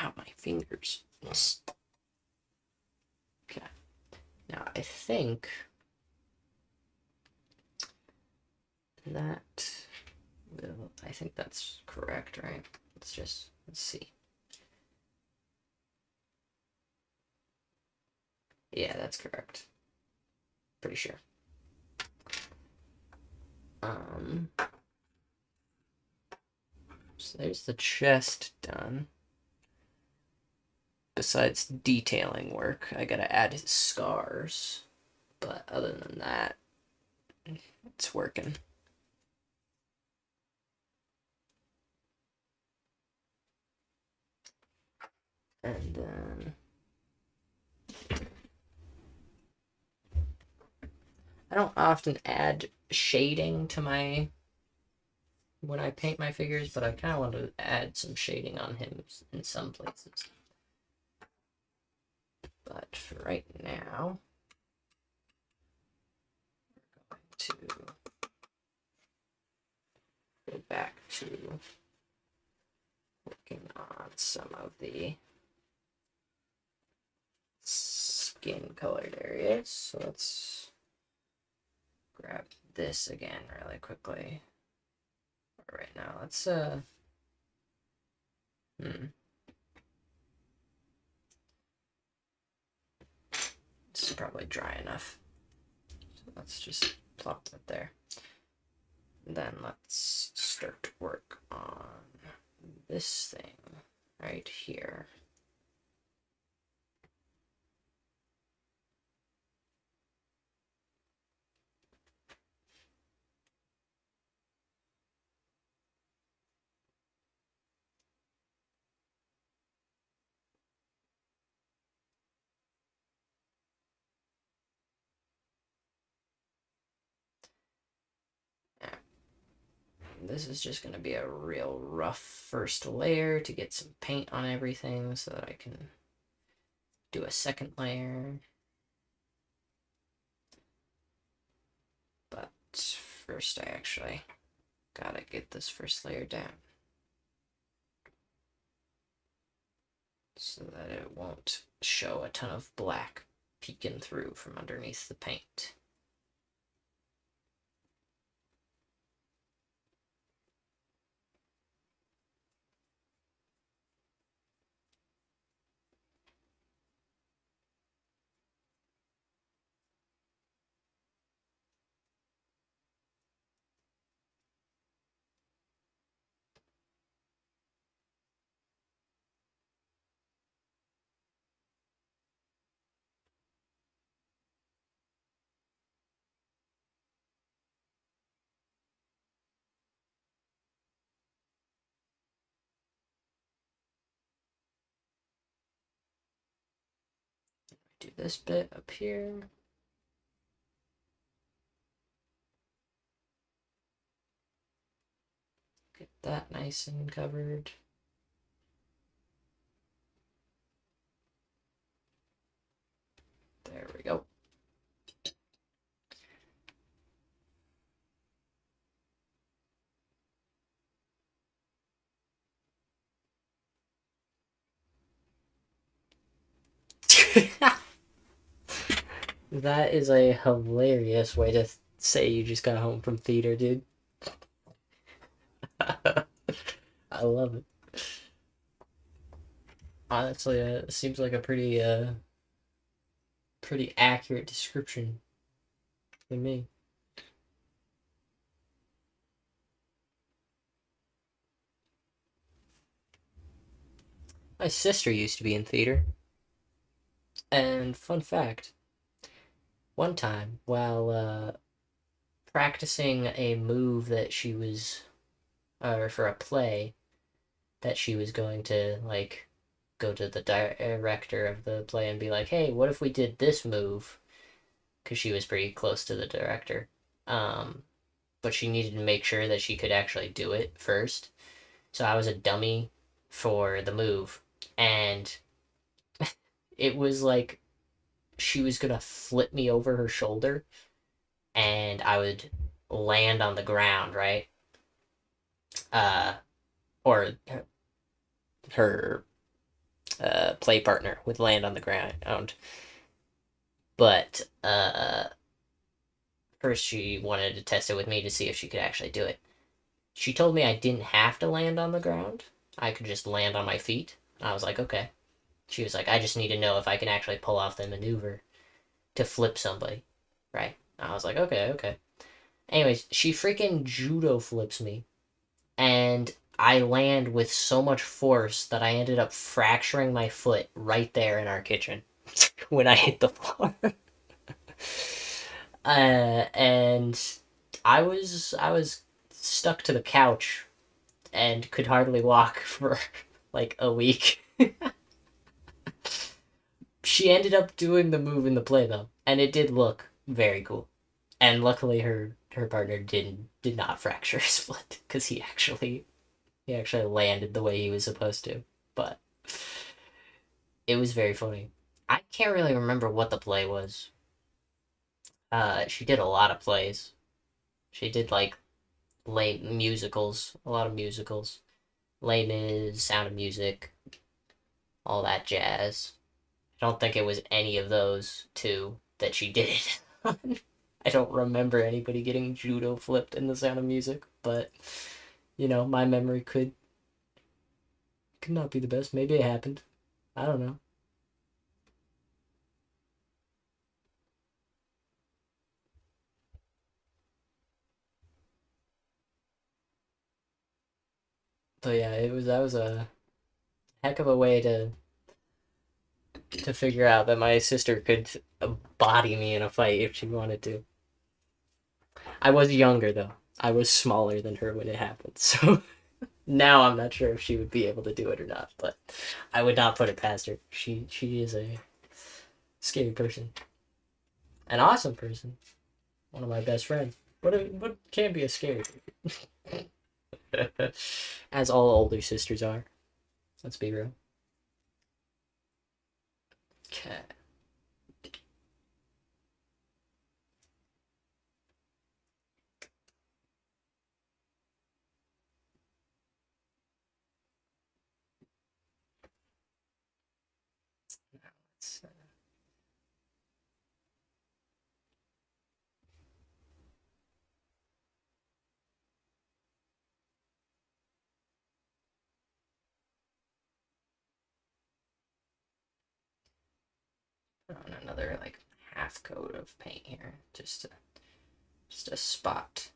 Ow, my fingers. Okay. Now I think that's correct, right? Let's see. Yeah, that's correct. Pretty sure. So there's the chest done. Besides detailing work, I gotta add his scars. But other than that, it's working. And then I don't often add shading to when I paint my figures, but I kind of want to add some shading on him in some places. But for right now, we're going to go back to working on some of the skin colored areas. So let's grab this again really quickly. Right now, let's this is probably dry enough. So let's just plop that there. Then let's start work on this thing right here. This is just going to be a real rough first layer to get some paint on everything so that I can do a second layer. But first I actually gotta get this first layer down so that it won't show a ton of black peeking through from underneath the paint. do this bit up here. Get that nice and covered. There we go. That is a hilarious way to say you just got home from theater, dude. I love it. Honestly, it seems like a pretty accurate description to me. My sister used to be in theater, and fun fact, one time while practicing a move that she was, or for a play that she was going to like go to the director of the play and be like, hey, what if we did this move? Because she was pretty close to the director. But she needed to make sure that she could actually do it first. So I was a dummy for the move. And it was like she was going to flip me over her shoulder and I would land on the ground, right? Uh, or her play partner would land on the ground. But first, she wanted to test it with me to see if she could actually do it. She told me I didn't have to land on the ground. I could just land on my feet. I was like, okay. She was like, I just need to know if I can actually pull off the maneuver to flip somebody. Right? I was like, okay, okay. Anyways, she freaking judo flips me. And I land with so much force that I ended up fracturing my foot right there in our kitchen when I hit the floor. And I was stuck to the couch and could hardly walk for like a week. She ended up doing the move in the play though, and it did look very cool. And luckily, her partner did not fracture his foot because he actually landed the way he was supposed to. But it was very funny. I can't really remember what the play was. She did a lot of plays. She did like late musicals, a lot of musicals. Les Mis, Sound of Music, all that jazz. I don't think it was any of those two that she did. I don't remember anybody getting judo flipped in the Sound of Music, but my memory could not be the best. Maybe it happened. I don't know. But yeah, that was a heck of a way to figure out that my sister could body me in a fight if she wanted to. I was younger though. I was smaller than her when it happened, so now I'm not sure if she would be able to do it or not. But I would not put it past her. She is a scary person, an awesome person, one of my best friends. What can be a scary person? As all older sisters are. Let's be real. Okay. Let's, put on another like half coat of paint here, just a spot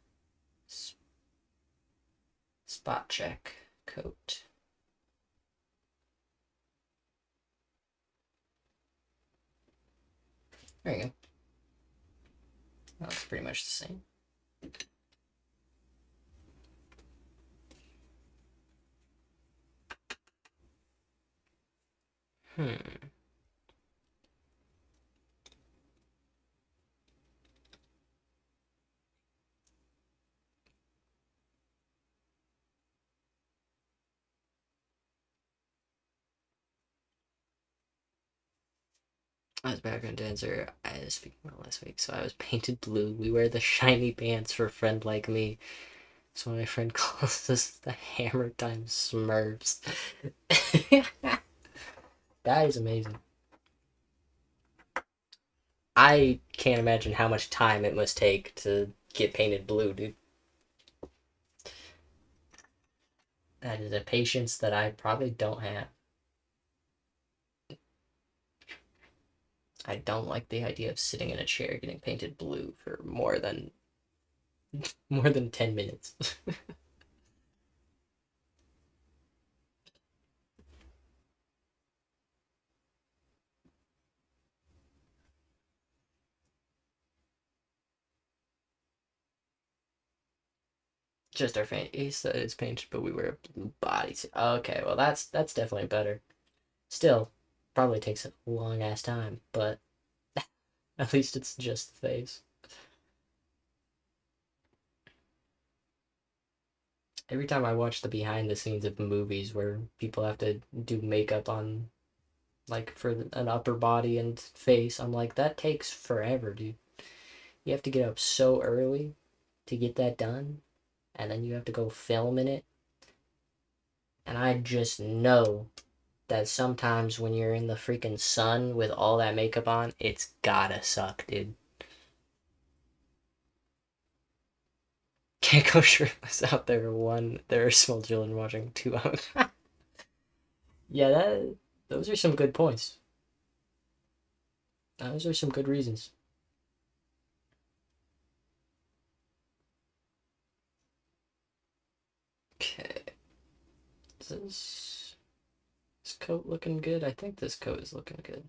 check coat. There you go. That's pretty much the same. Hmm. I was background dancer. I was speaking about last week, so I was painted blue. We wear the shiny pants for a friend like me. So my friend calls us the Hammer Time Smurfs. That is amazing. I can't imagine how much time it must take to get painted blue, dude. That is a patience that I probably don't have. I don't like the idea of sitting in a chair getting painted blue for more than 10 minutes. Just our face is painted, but we wear a blue bodysuit. Okay, well that's definitely better. Still, probably takes a long ass time, but at least it's just the face. Every time I watch the behind the scenes of movies where people have to do makeup on like for an upper body and face, I'm like that takes forever, dude. You have to get up so early to get that done, and then you have to go film in it. And I just know that sometimes when you're in the freaking sun with all that makeup on, it's gotta suck, dude. Can't go shirtless out there. One, there are small children watching. Two, yeah, those are some good points. Those are some good reasons. Okay, is this coat looking good? I think this coat is looking good.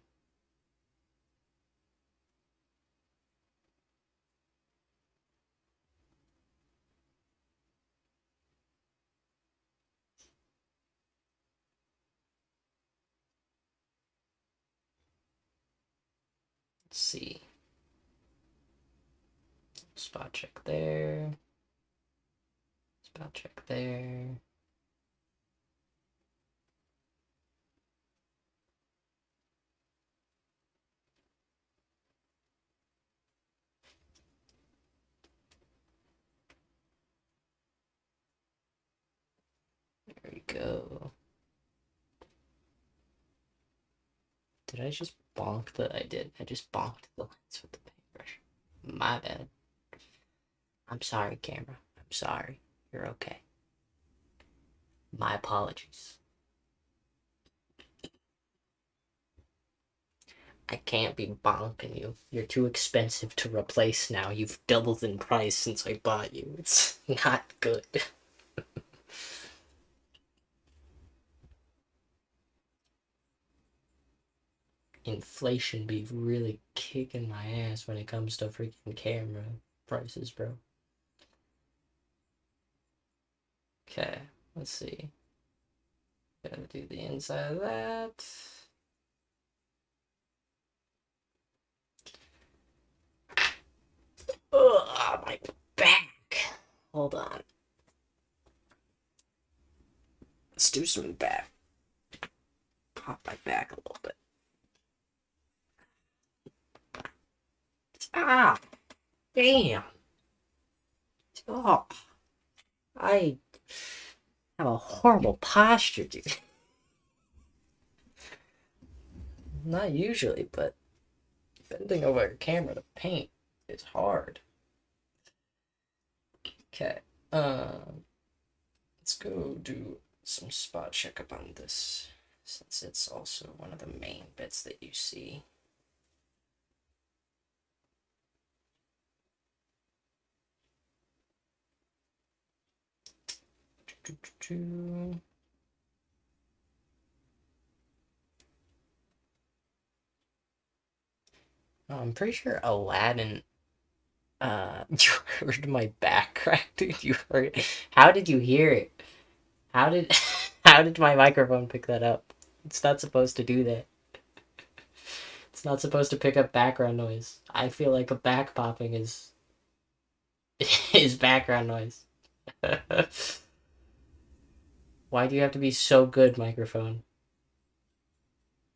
Let's see. Spot check there. Spot check there. There we go. Did I just bonk the? I did. I just bonked the lens with the paintbrush. My bad. I'm sorry, camera. I'm sorry. You're okay. My apologies. I can't be bonking you. You're too expensive to replace now. You've doubled in price since I bought you. It's not good. Inflation be really kicking my ass when it comes to freaking camera prices, bro. Okay, let's see. Gotta do the inside of that. Ugh, my back. Hold on. Let's do some back. Pop my back a little bit. Ah, damn. Oh, I have a horrible posture, dude. Not usually, but bending over a camera to paint is hard. Okay, let's go do some spot checkup on this, since it's also one of the main bits that you see. Oh, I'm pretty sure Aladdin. You heard my back crack, dude. You heard it. How did you hear it? How did how did my microphone pick that up? It's not supposed to do that. It's not supposed to pick up background noise. I feel like a back popping is is background noise. Why do you have to be so good, microphone?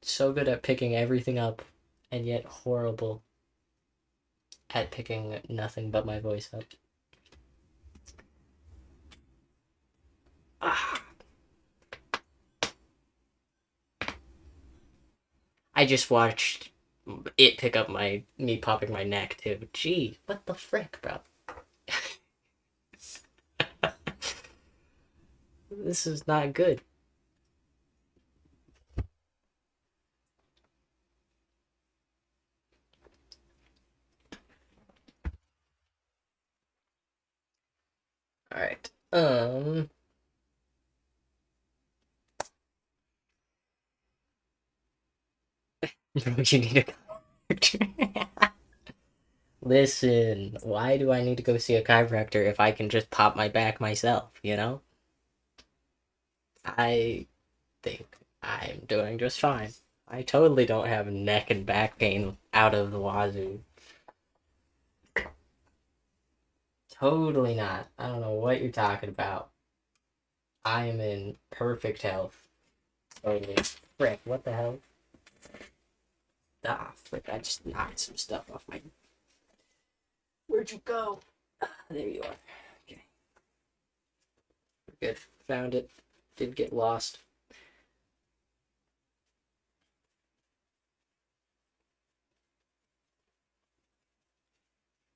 So good at picking everything up and yet horrible at picking nothing but my voice up. Ah, I just watched it pick up me popping my neck too. Gee, what the frick, bro? This is not good. All right. You need a chiropractor. Listen, why do I need to go see a chiropractor if I can just pop my back myself, you know? I think I'm doing just fine. I totally don't have neck and back pain out of the wazoo. Totally not. I don't know what you're talking about. I am in perfect health. Totally. Frick, what the hell? Ah, frick, I just knocked some stuff off my. Where'd you go? Ah, there you are. Okay. We're good. Found it. Did get lost.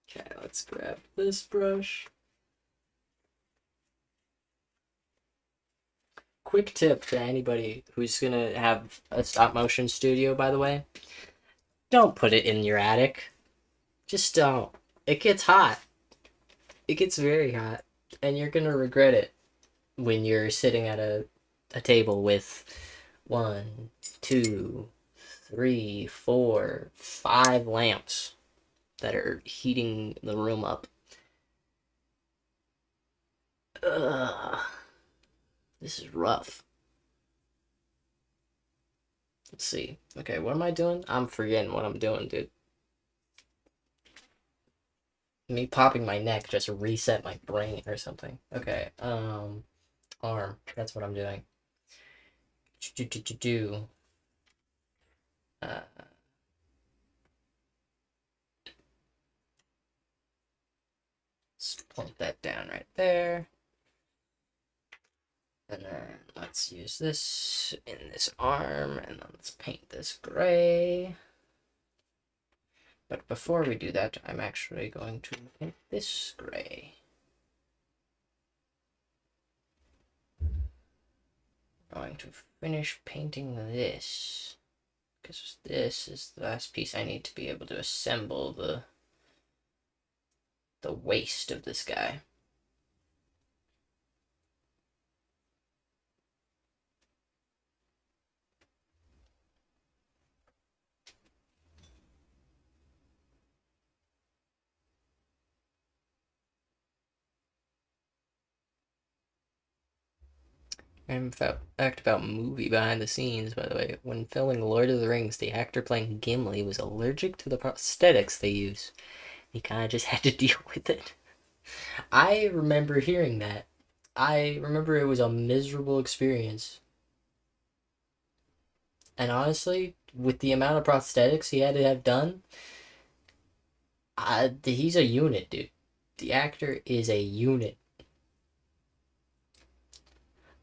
Okay, let's grab this brush. Quick tip to anybody who's gonna have a stop motion studio, by the way. Don't put it in your attic. Just don't. It gets hot. It gets very hot. And you're gonna regret it when you're sitting at a table with 1, 2, 3, 4, 5 lamps that are heating the room up. Ugh. This is rough. Let's see. Okay, what am I doing? I'm forgetting what I'm doing, dude. Me popping my neck just reset my brain or something. Okay, arm. That's what I'm doing. Do. Uh, let's point that down right there. And then let's use this in this arm, and then let's paint this gray. But before we do that, I'm actually going to paint this gray. I'm going to finish painting this, because this is the last piece I need to be able to assemble the waist of this guy. And fact about movie behind the scenes, by the way, when filming Lord of the Rings, the actor playing Gimli was allergic to the prosthetics they use. He kind of just had to deal with it. I remember hearing that. I remember it was a miserable experience. And honestly, with the amount of prosthetics he had to have done, he's a unit, dude. The actor is a unit.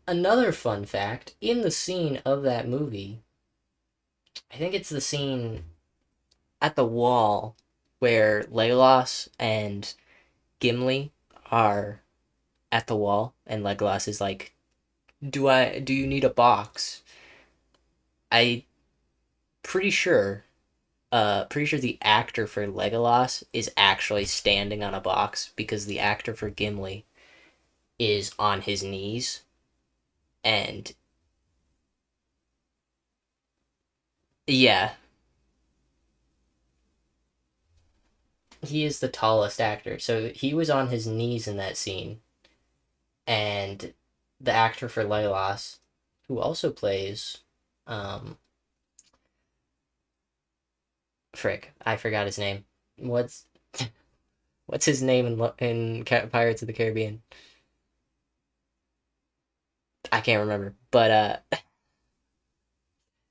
Another fun fact, in the scene of that movie, I think it's the scene at the wall where Legolas and Gimli are at the wall, and Legolas is like, do you need a box? I pretty sure pretty sure the actor for Legolas is actually standing on a box because the actor for Gimli is on his knees, and yeah, he is the tallest actor. So he was on his knees in that scene, and the actor for Legolas, who also plays, um, frick, I forgot his name. What's what's his name in Pirates of the Caribbean? I can't remember. But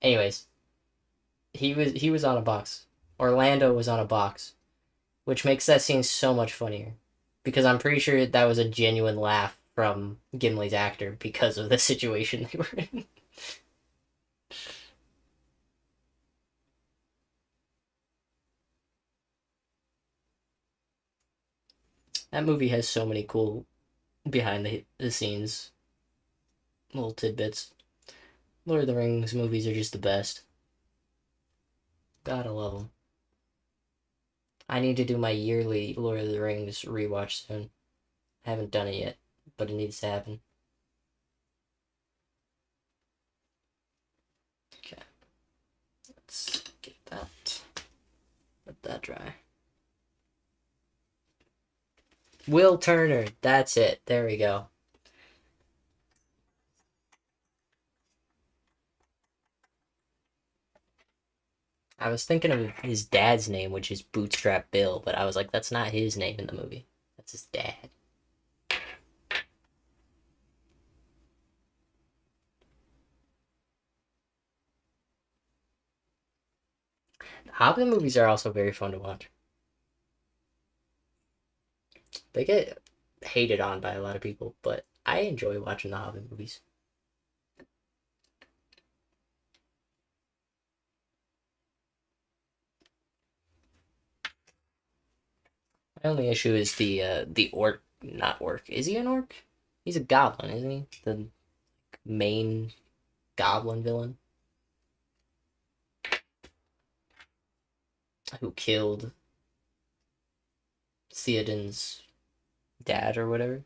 anyways, he was on a box. Orlando was on a box, which makes that scene so much funnier. Because I'm pretty sure that was a genuine laugh from Gimli's actor because of the situation they were in. That movie has so many cool behind the scenes little tidbits. Lord of the Rings movies are just the best. Gotta love them. I need to do my yearly Lord of the Rings rewatch soon. I haven't done it yet, but it needs to happen. Okay, let's get that. Let that dry. Will Turner, that's it. There we go. I was thinking of his dad's name, which is Bootstrap Bill, but I was like, that's not his name in the movie. That's his dad. The Hobbit movies are also very fun to watch. They get hated on by a lot of people, but I enjoy watching the Hobbit movies. My only issue is the orc, not orc. Is he an orc? He's a goblin, isn't he? The main goblin villain who killed Theoden's dad or whatever.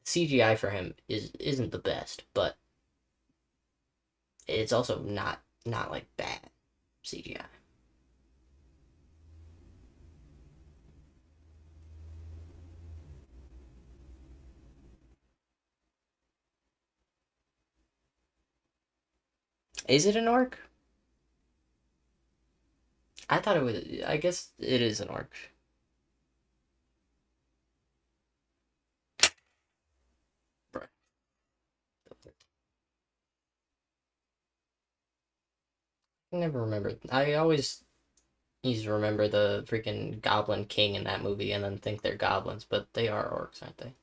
CGI for him isn't the best, but it's also not like bad CGI. Is it an orc? I thought it was. I guess it is an orc. I never remember. I always used to remember the freaking Goblin King in that movie and then think they're goblins, but they are orcs, aren't they?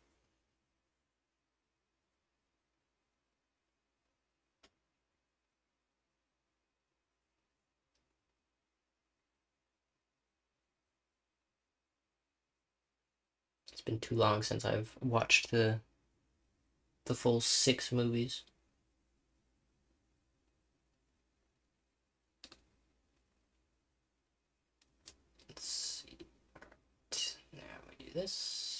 It's been too long since I've watched the full 6 movies. Let's see. Now we do this.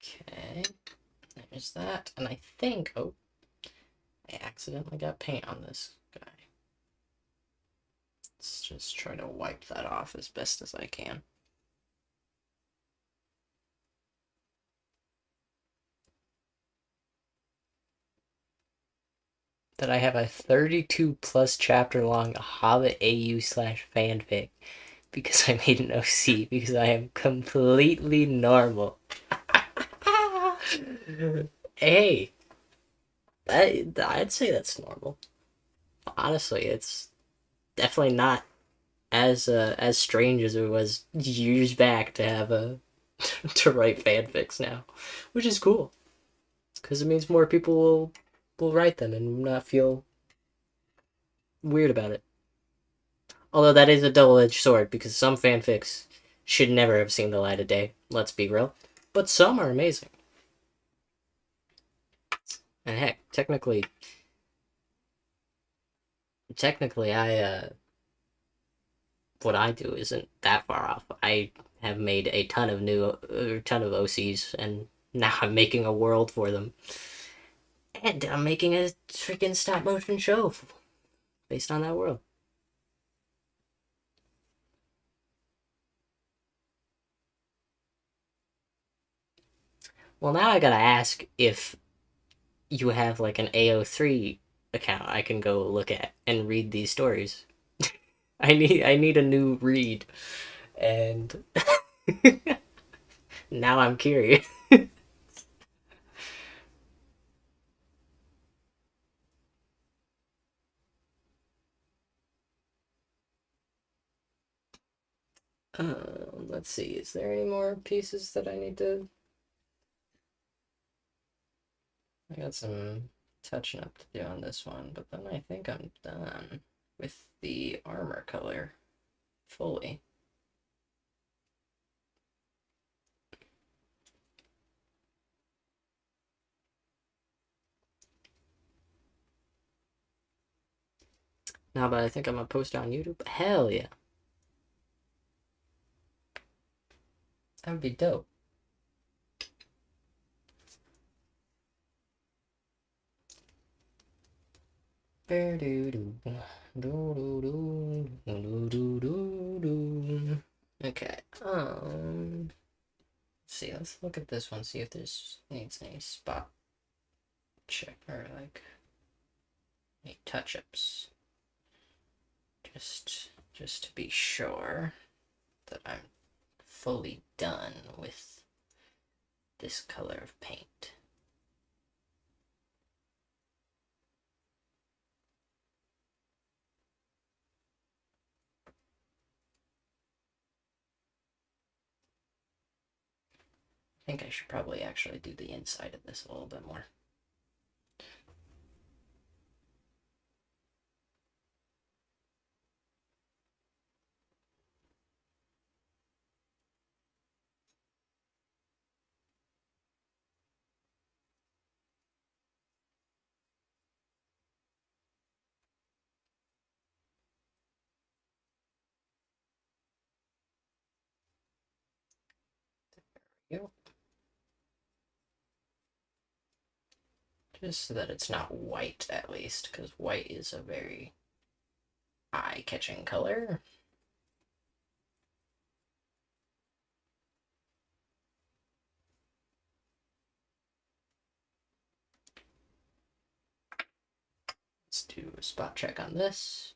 Okay, there's that. And I think, oh, I accidentally got paint on this guy. Let's just try to wipe that off as best as I can. That I have a 32 plus chapter long Hobbit AU slash fanfic because I made an OC because I am completely normal. Hey, I'd say that's normal. Honestly, it's definitely not as strange as it was years back to have a to write fanfics now, which is cool because it means more people will write them and not feel weird about it. Although that is a double-edged sword because some fanfics should never have seen the light of day. Let's be real, but some are amazing. And heck, technically, what I do isn't that far off. I have made a ton of OCs, and now I'm making a world for them. And I'm making a freaking stop motion show based on that world. Well, now I gotta ask if you have like an AO3 account I can go look at and read these stories. I need a new read, and now I'm curious. Let's see. Is there any more pieces that I need to? I got some touching up to do on this one, but then I think I'm done with the armor color fully. Now, but I think I'm gonna post it on YouTube. Hell yeah, that would be dope. Okay. Let's see. Let's look at this one. See if this needs any spot check or like any touch-ups. Just to be sure that I'm fully done with this color of paint. I think I should probably actually do the inside of this a little bit more. There we go. Just so that it's not white, at least, because white is a very eye-catching color. Let's do a spot check on this.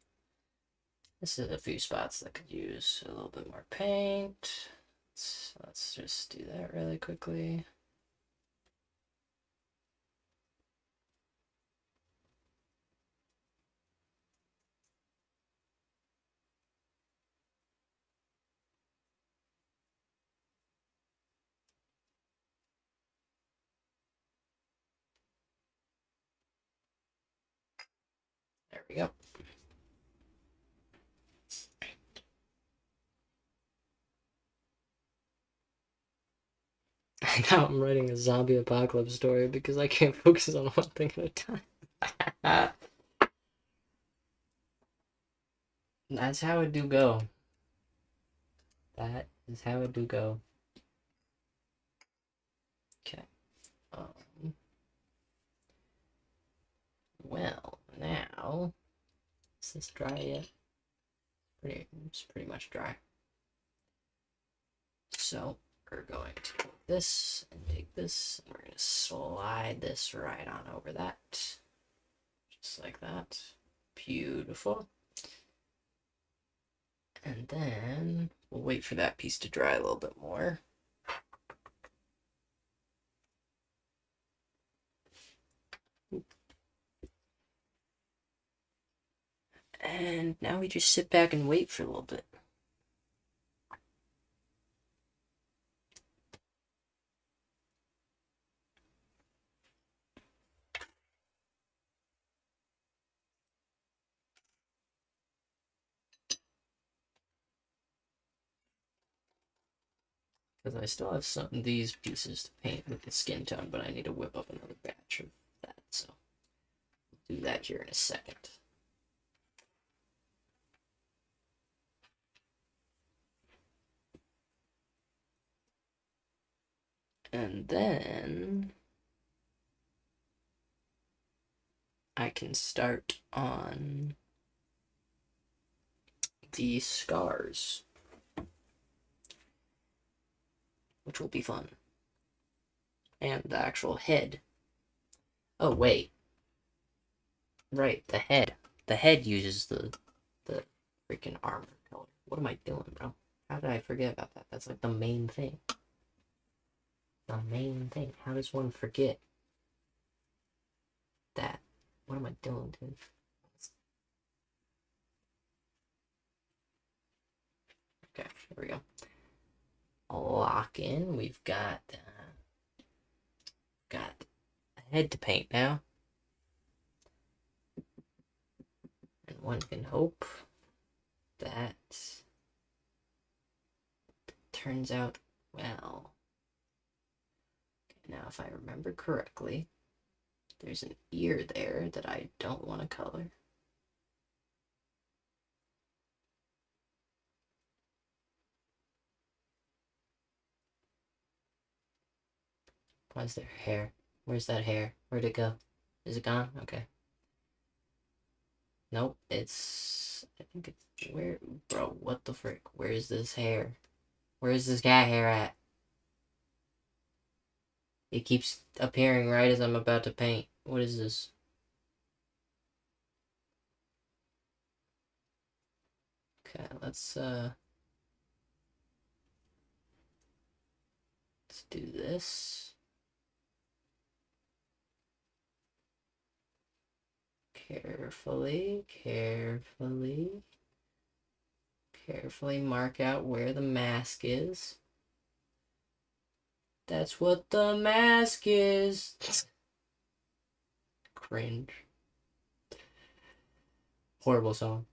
This is a few spots that could use a little bit more paint. Let's just do that really quickly. There we go. Now I'm writing a zombie apocalypse story because I can't focus on one thing at a time. That's how it do go. That is how it do go. Okay. Um, well, now, is this dry yet? It's pretty much dry. So, we're going to take this and take this, and we're going to slide this right on over that. Just like that. Beautiful. And then we'll wait for that piece to dry a little bit more. And now we just sit back and wait for a little bit. Because I still have some of these pieces to paint with the skin tone, but I need to whip up another batch of that, so I'll do that here in a second. And then I can start on the scars, which will be fun. And the actual head. Oh, wait. Right, the head. The head uses the freaking armor color. What am I doing, bro? How did I forget about that? That's like the main thing. The main thing. How does one forget that? What am I doing, dude? Okay, here we go. Lock in. We've got a head to paint now. And one can hope that turns out well. Okay, now, if I remember correctly, there's an ear there that I don't want to color. Why is there hair? Where's that hair? Where'd it go? Is it gone? Okay. Nope, it's... I think it's... Where... Bro, what the frick? Where's this hair? Where's this cat hair at? It keeps appearing right as I'm about to paint. What is this? Okay, let's do this. Carefully, carefully. Carefully mark out where the mask is. That's what the mask is. Cringe. Horrible song.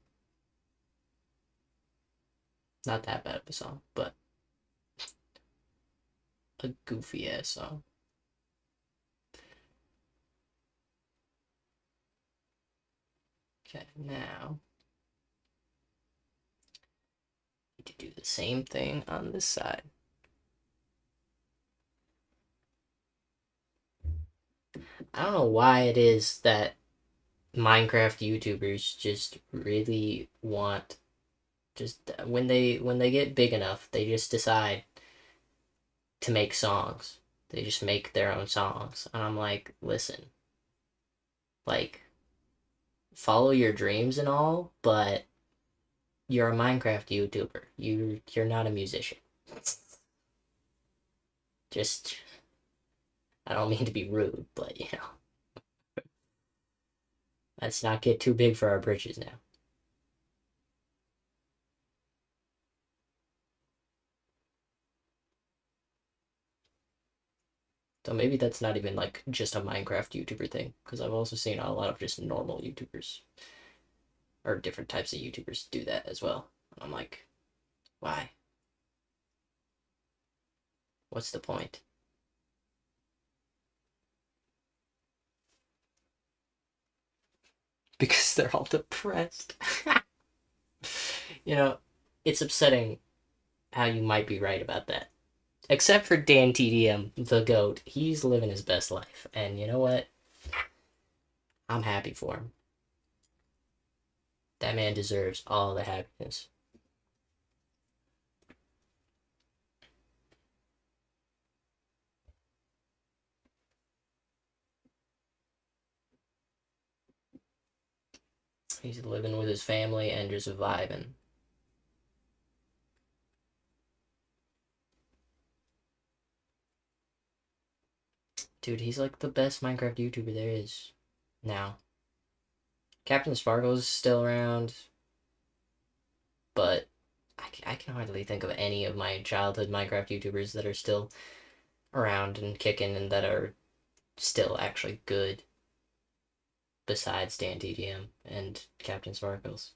Not that bad of a song, but a goofy ass song. Okay, now need to do the same thing on this side. I don't know why it is that Minecraft YouTubers just really want, just when they get big enough, they just decide to make songs. They just make their own songs. And I'm like, listen, like, follow your dreams and all, but you're a Minecraft YouTuber. You're not a musician. Just, I don't mean to be rude, but you know, let's not get too big for our britches now. So maybe that's not even like just a Minecraft YouTuber thing, because I've also seen a lot of just normal YouTubers or different types of YouTubers do that as well. And I'm like, why? What's the point? Because they're all depressed. You know, it's upsetting how you might be right about that. Except for Dan TDM, the GOAT. He's living his best life. And you know what? I'm happy for him. That man deserves all the happiness. He's living with his family and just vibing. Dude, he's like the best Minecraft YouTuber there is now. Captain Sparkle's still around, but I can hardly think of any of my childhood Minecraft YouTubers that are still around and kicking and that are still actually good besides Dan TDM and Captain Sparkles.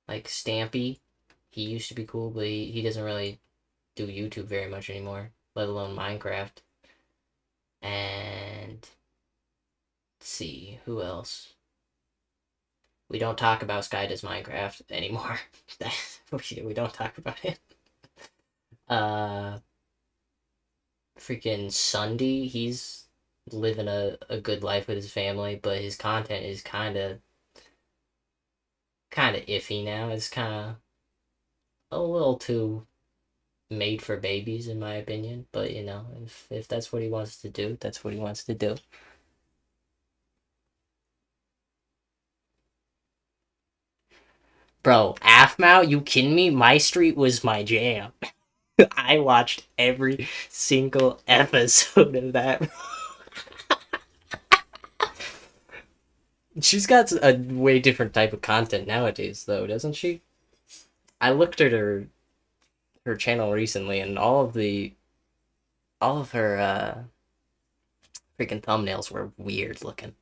Like Stampy, he used to be cool, but he doesn't really do YouTube very much anymore, let alone Minecraft. And let's see, who else? We don't talk about Sky Does Minecraft anymore. We don't talk about it. Freaking Sunday, he's living a good life with his family, but his content is kind of iffy now. It's kind of a little too made for babies, in my opinion. But you know, if that's what he wants to do, that's what he wants to do. Bro, Aphmau, you kidding me? My Street was my jam. I watched every single episode of that. She's got a way different type of content nowadays, though, doesn't she? I looked at her channel recently, and all of her freaking thumbnails were weird looking.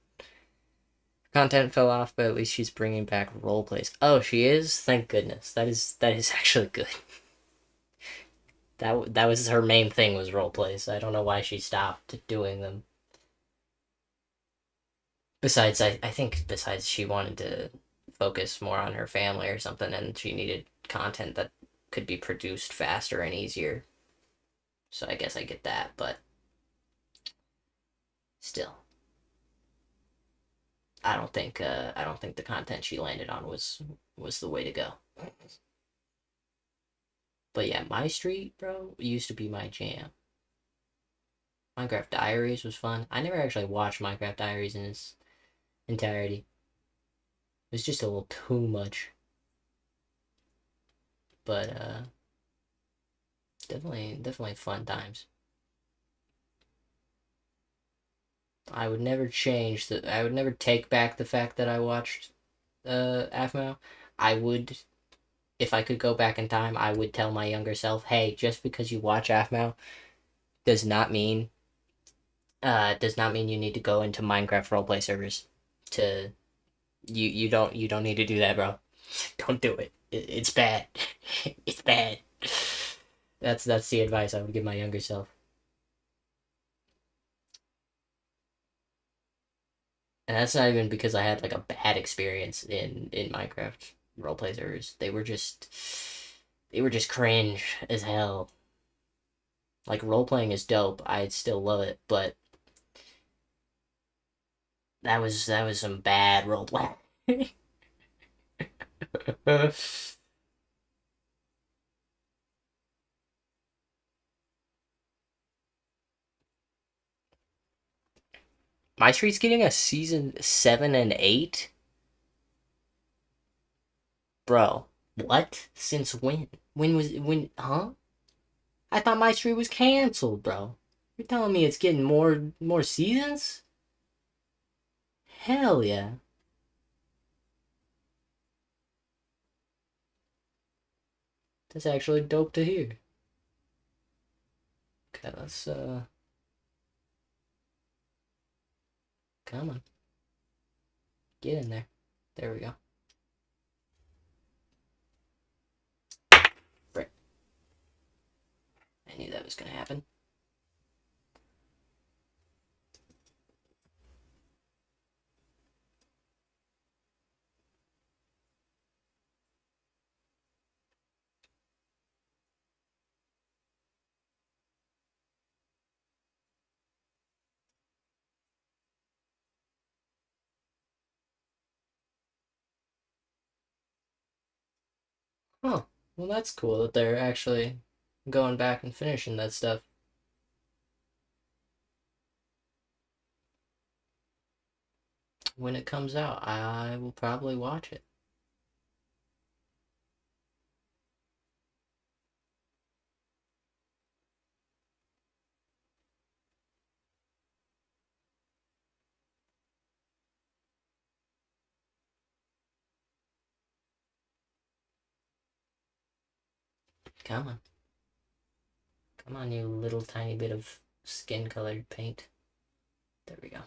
Content fell off, but at least she's bringing back role plays. Oh, she is. Thank goodness. That is actually good. That was her main thing, was role plays. I don't know why she stopped doing them. Besides, I think besides she wanted to focus more on her family or something, and she needed content that could be produced faster and easier. So I guess I get that, but still, I don't think the content she landed on was the way to go. But yeah, My Street, bro, used to be my jam. Minecraft Diaries was fun. I never actually watched Minecraft Diaries in its entirety. It was just a little too much. But definitely fun times. I would never change that. I would never take back the fact that I watched Aphmau. I would, if I could go back in time, I would tell my younger self, "Hey, just because you watch Aphmau does not mean does not mean you need to go into Minecraft roleplay servers. To you don't need to do that, bro. Don't do it. It's bad. It's bad." That's the advice I would give my younger self. And that's not even because I had like a bad experience in Minecraft roleplay servers. They were just cringe as hell. Like, role playing is dope. I still love it, but that was some bad role play. My Street's getting a season 7 and 8? Bro, what? Since when? Huh? I thought My Street was canceled, bro. You're telling me it's getting more seasons? Hell yeah. That's actually dope to hear. Okay, let's come on. Get in there. There we go. Right. I knew that was gonna happen. Oh, well, that's cool that they're actually going back and finishing that stuff. When it comes out, I will probably watch it. Come on. Come on, you little tiny bit of skin colored paint. There we go.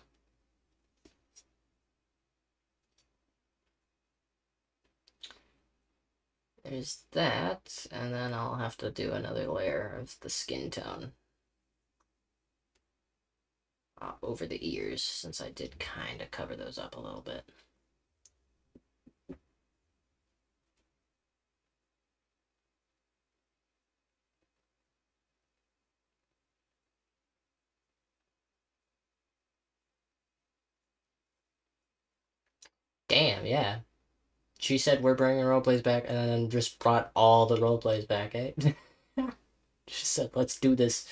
There's that, and then I'll have to do another layer of the skin tone over the ears, since I did kind of cover those up a little bit. Damn, yeah. She said we're bringing roleplays back, and then just brought all the roleplays back, eh? She said, let's do this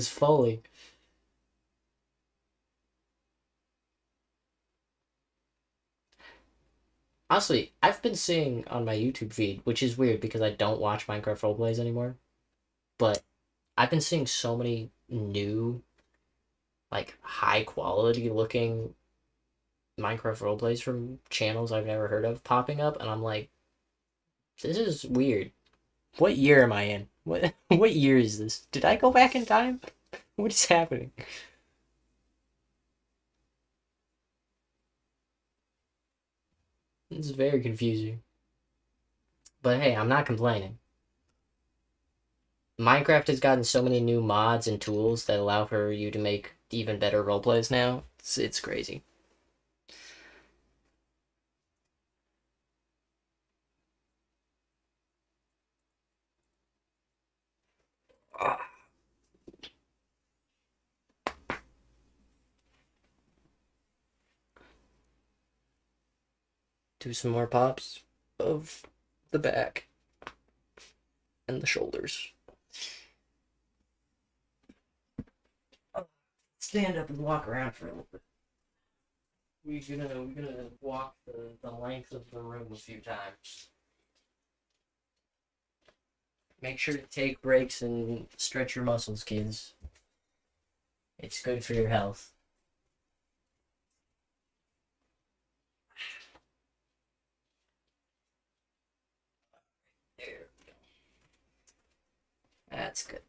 fully. Honestly, I've been seeing on my YouTube feed, which is weird because I don't watch Minecraft roleplays anymore, but I've been seeing so many new, like, high quality looking Minecraft roleplays from channels I've never heard of popping up, and I'm like, this is weird. What year am I in? What year is this? Did I go back in time? What is happening? This is very confusing. But hey, I'm not complaining. Minecraft has gotten so many new mods and tools that allow for you to make even better roleplays now. It's crazy. Do some more pops of the back and the shoulders. Stand up and walk around for a little bit. We're gonna walk the length of the room a few times. Make sure to take breaks and stretch your muscles, kids. It's good for your health. There we go. That's good.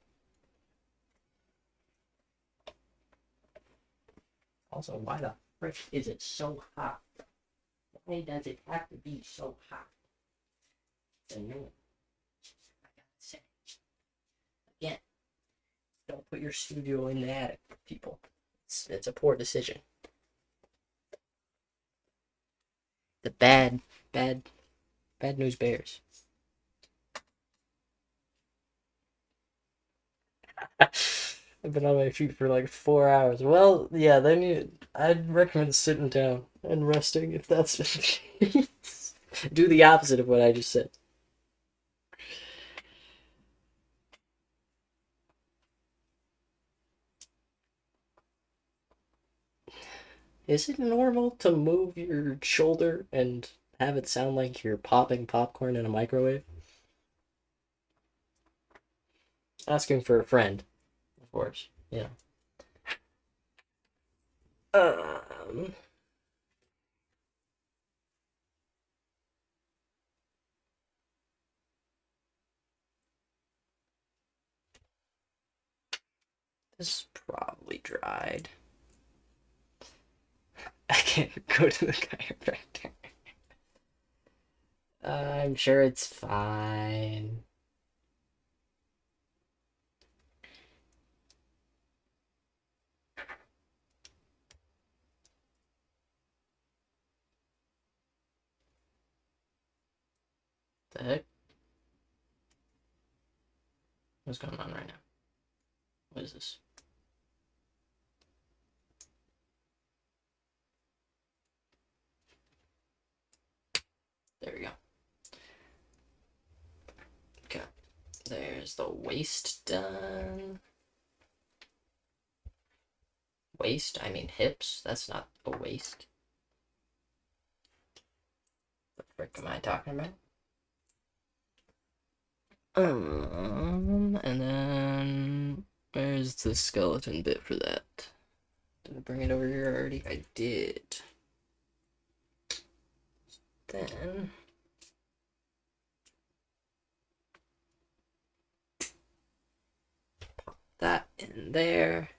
Also, why the frick is it so hot? Why does it have to be so hot? It's annoying. I gotta say. Again, don't put your studio in the attic, people. It's a poor decision. The bad news bears. I've been on my feet for like 4 hours. Well, yeah, then I'd recommend sitting down and resting if that's the case. Do the opposite of what I just said. Is it normal to move your shoulder and have it sound like you're popping popcorn in a microwave? Asking for a friend, of course. Yeah. Um, this is probably dried. I can't go to the chiropractor. I'm sure it's fine. The heck? What's going on right now? What is this? There we go. Okay. There's the waist done. Waist? I mean hips. That's not a waist. The frick am I talking about? And then where's the skeleton bit for that? Did I bring it over here already? I did. Then pop that in there.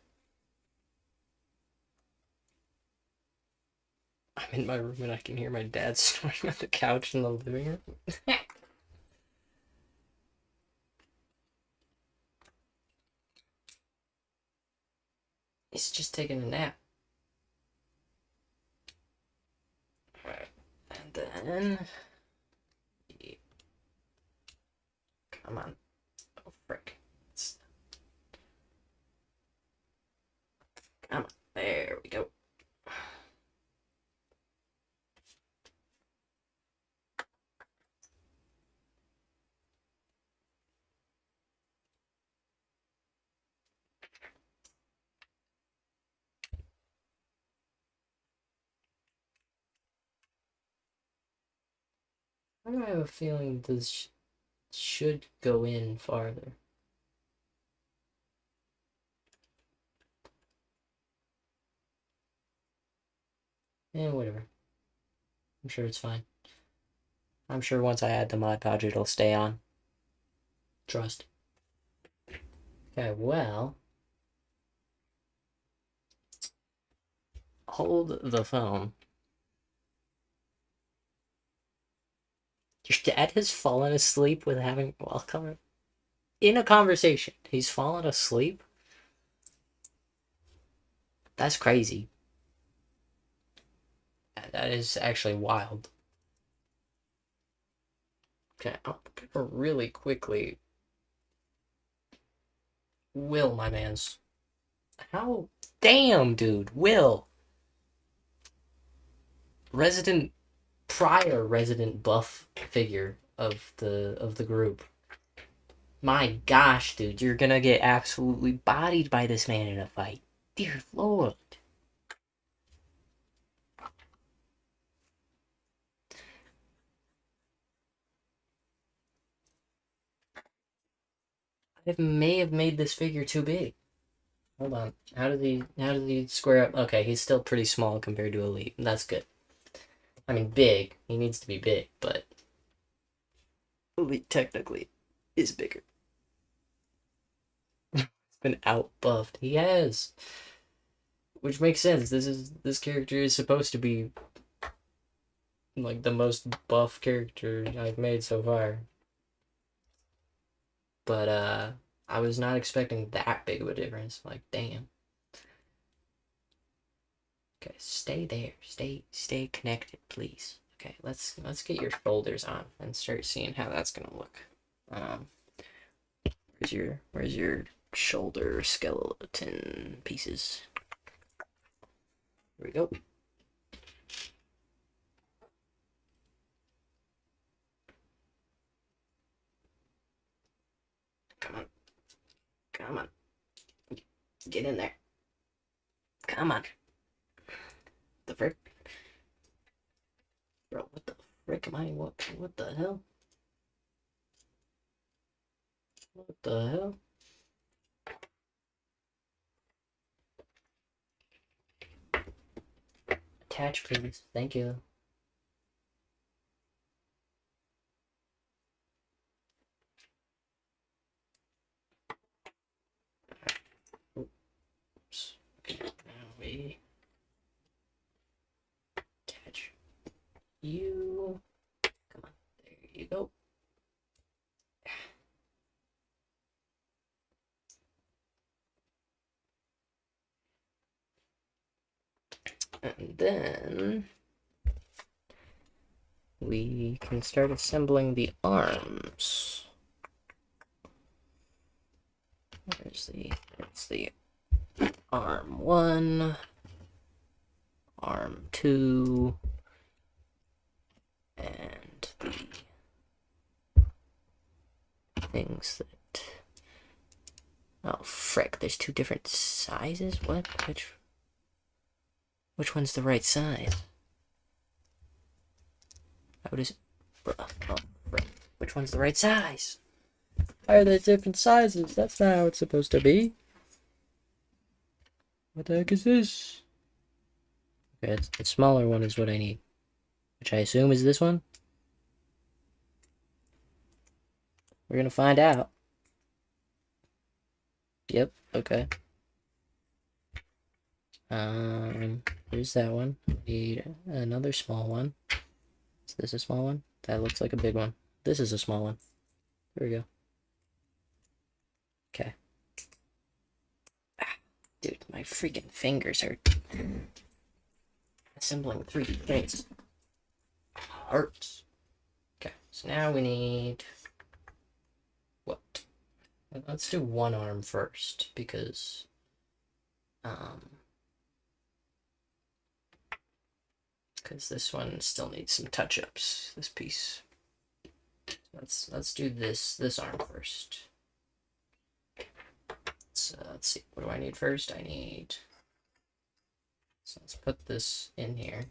I'm in my room and I can hear my dad snoring on the couch in the living room. He's just taking a nap. Alright. And then. Come on. Oh, frick. Come on. There we go. Why do I have a feeling this should go in farther? Whatever. I'm sure it's fine. I'm sure once I add the Mod Podge, it'll stay on. Trust. Okay, well. Hold the phone. Your dad has fallen asleep with having welcome in a conversation. He's fallen asleep. That's crazy. That is actually wild. Okay, I'm gonna really quickly. Will, my mans. How? Damn, dude. Will. Prior resident buff figure of the group. My gosh, dude, you're gonna get absolutely bodied by this man in a fight. Dear Lord. I may have made this figure too big. Hold on. How does he square up? Okay, he's still pretty small compared to Elite. That's good. I mean, big. He needs to be big, but Elite technically is bigger. He's been out buffed. He has. Which makes sense. This character is supposed to be like the most buff character I've made so far. But I was not expecting that big of a difference. Like, damn. Okay, stay there. Stay connected, please. Okay, let's get your shoulders on and start seeing how that's gonna look. Where's your shoulder skeleton pieces? Here we go. Come on. Get in there. Come on. The frick? Bro, what the frick am I? What the hell? What the hell? Attach, please. Thank you. Oops. Okay, now we attach you. Come on. There you go. And then we can start assembling the arms. There's the arm 1, arm 2, and the things that... Oh, frick, there's 2 different sizes? What? Which one's the right size? How does... Oh, frick. Which one's the right size? Why are there different sizes? That's not how it's supposed to be. What the heck is this? Okay, the smaller one is what I need. Which I assume is this one? We're gonna find out. Yep, okay. There's that one. Need another small one. Is this a small one? That looks like a big one. This is a small one. There we go. Okay. Ah, dude, my freaking fingers hurt. Assembling 3D things hurts. Okay, so now we need... What? Let's do one arm first, because... Because this one still needs some touch-ups, this piece. Let's do this arm first. So let's see, what do I need first? So let's put this in here.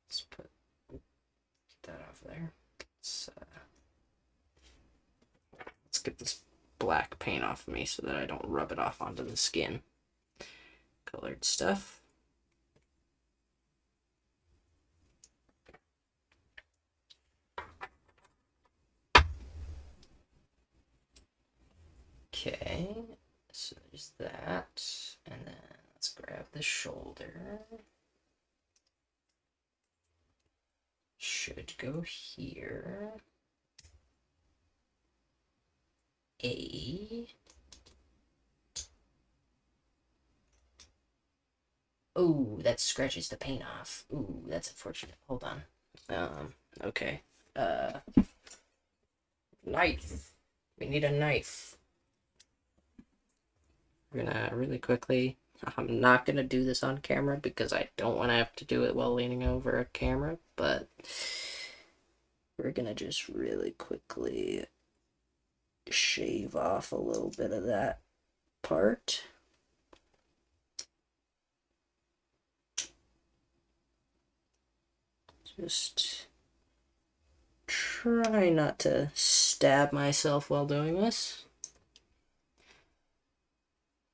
Let's put that off there. Let's get this black paint off of me so that I don't rub it off onto the skin. Colored stuff. Okay, so there's that, and then let's grab the shoulder. Should go here. Oh, that scratches the paint off. Ooh, that's unfortunate. Hold on. Okay. Knife. We need a knife. We're gonna really quickly. I'm not gonna do this on camera because I don't want to have to do it while leaning over a camera, but we're gonna just really quickly shave off a little bit of that part. Just try not to stab myself while doing this.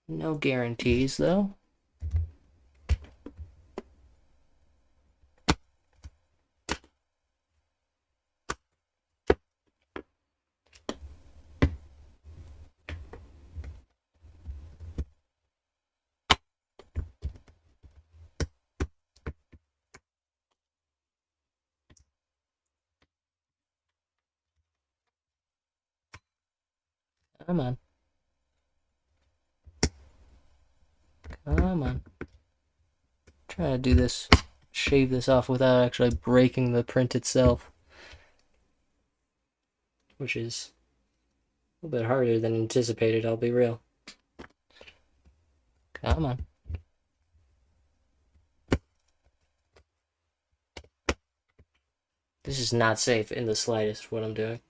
No guarantees, though. Come on. Come on. Try to do this, shave this off without actually breaking the print itself. Which is a little bit harder than anticipated, I'll be real. Come on. This is not safe in the slightest, what I'm doing.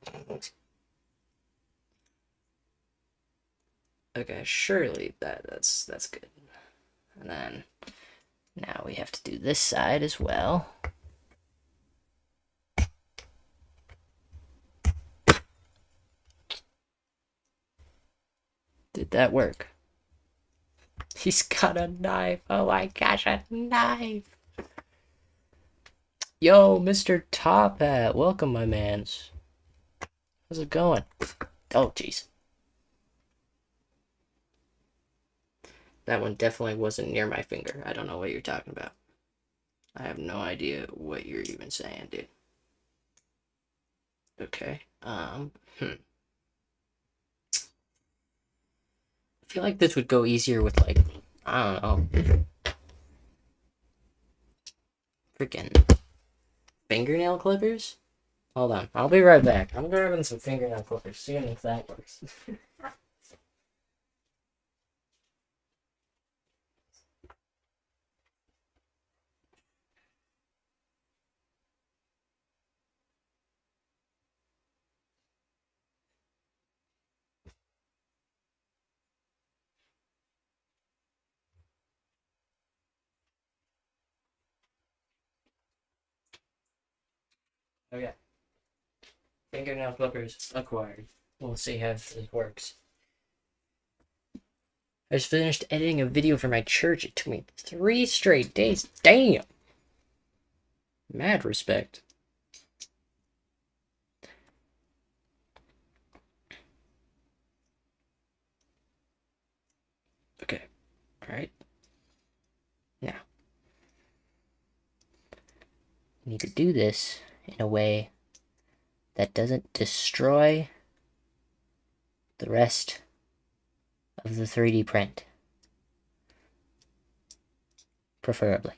Okay, surely that's good. And then now we have to do this side as well. Did that work? He's got a knife. Oh my gosh, a knife. Yo, Mr. Top Hat. Welcome, my mans. How's it going? Oh, jeez. That one definitely wasn't near my finger. I don't know what you're talking about. I have no idea what you're even saying, dude. Okay. I feel like this would go easier with, like, I don't know. Freaking fingernail clippers? Hold on. I'll be right back. I'm grabbing some fingernail clippers, seeing if that works. Okay. Fingernail clippers acquired. We'll see how this works. I just finished editing a video for my church. It took me 3 straight days. Damn! Mad respect. Okay. Alright. Now. You need to do this in a way that doesn't destroy the rest of the 3D print. Preferably.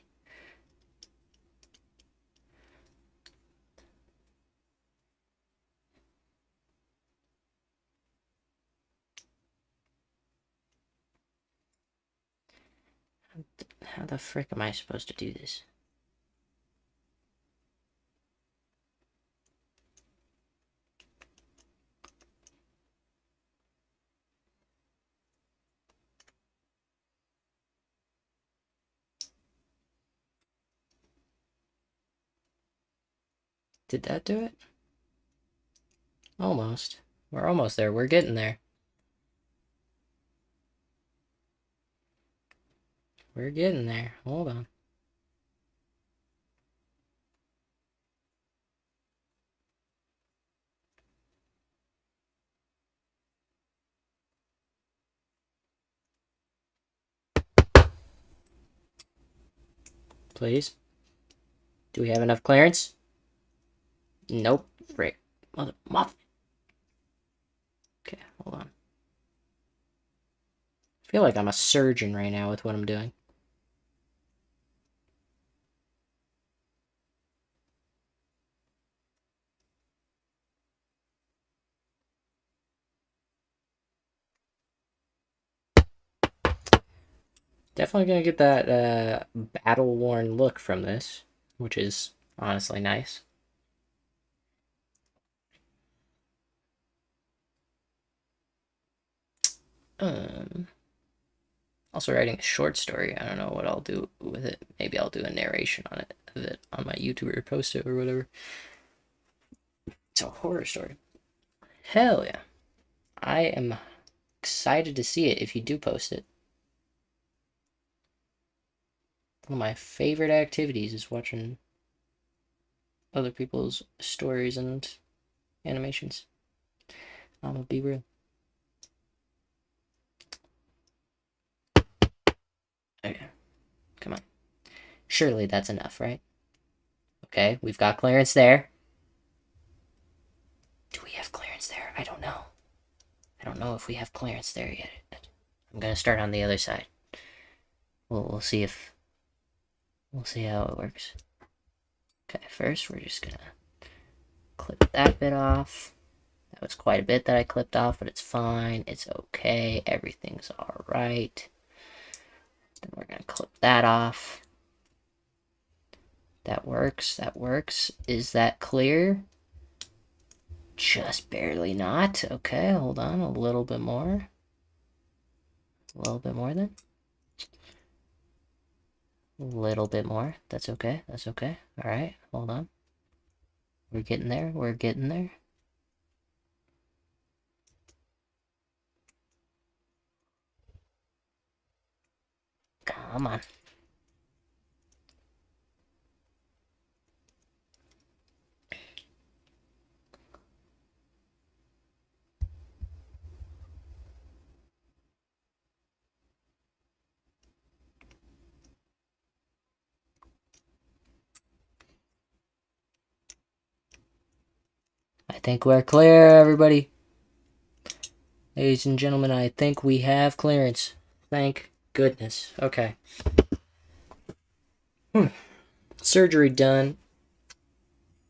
How the frick am I supposed to do this? Did that do it? Almost. We're almost there. We're getting there. We're getting there. Hold on. Please. Do we have enough clearance? Nope. Frick. Mother muff. Okay, hold on. I feel like I'm a surgeon right now with what I'm doing. Definitely gonna get that battle-worn look from this, which is honestly nice. Also writing a short story. I don't know what I'll do with it. Maybe I'll do a narration on it of it on my YouTube or post it or whatever. It's a horror story. Hell yeah. I am excited to see it if you do post it. One of my favorite activities is watching other people's stories and animations. I'm gonna be real. Okay, come on. Surely that's enough, right? Okay, we've got clearance there. Do we have clearance there? I don't know. I don't know if we have clearance there yet. I'm gonna start on the other side. We'll see if... We'll see how it works. Okay, first we're just gonna clip that bit off. That was quite a bit that I clipped off, but it's fine. It's okay. Everything's alright. Then we're gonna clip that off. That works. That works. Is that clear? Just barely not. Okay, hold on. A little bit more. A little bit more then. A little bit more. That's okay. That's okay. Alright, hold on. We're getting there. We're getting there. Come on. I think we're clear, everybody. Ladies and gentlemen, I think we have clearance. Thank goodness. Okay. Surgery done.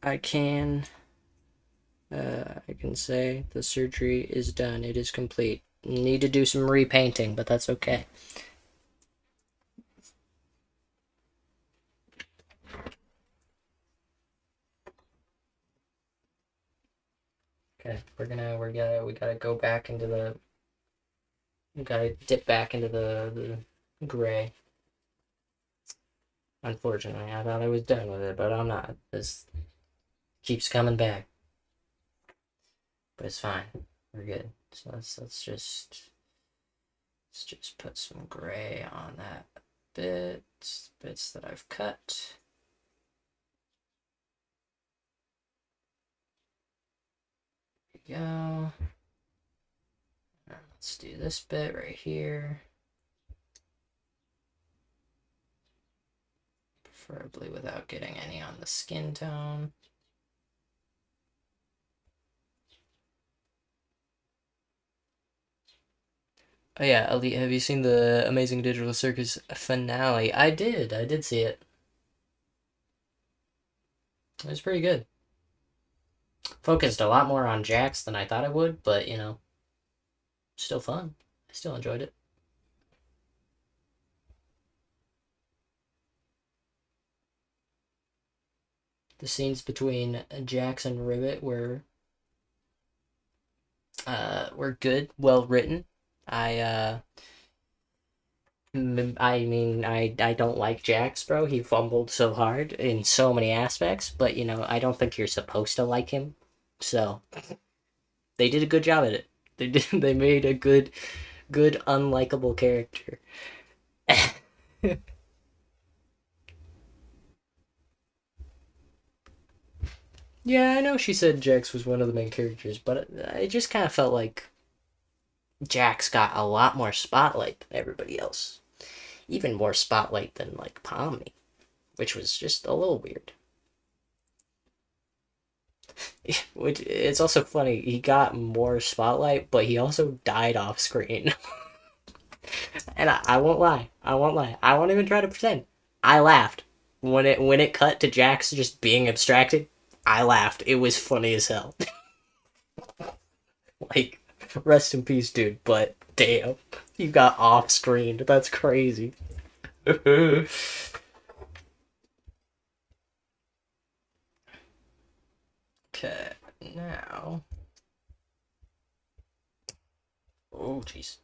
I can say the surgery is done. It is complete. Need to do some repainting, but that's okay. Okay, we gotta go back into the... We gotta dip back into the gray. Unfortunately, I thought I was done with it, but I'm not. This keeps coming back. But it's fine. We're good. So let's just put some gray on that bits that I've cut. There we go. And let's do this bit right here. Preferably without getting any on the skin tone. Oh yeah, Elite, have you seen the Amazing Digital Circus finale? I did see it. It was pretty good. Focused a lot more on Jax than I thought it would, but you know, still fun. I still enjoyed it. The scenes between Jax and Rivet were good, well written. I I mean, I don't like Jax, bro. He fumbled so hard in so many aspects, but I don't think you're supposed to like him. So they did a good job at it. They did. They made a good unlikable character. Yeah, I know she said Jax was one of the main characters, but it just kind of felt like Jax got a lot more spotlight than everybody else. Even more spotlight than like Pomni, which was just a little weird. Which it's also funny, he got more spotlight, but he also died off screen. And I won't lie. I won't lie. I won't even try to pretend. I laughed. When it cut to Jax just being abstracted, I laughed. It was funny as hell. Like, rest in peace, dude, but damn. You got off screen. That's crazy. Okay, now. Oh, jeez.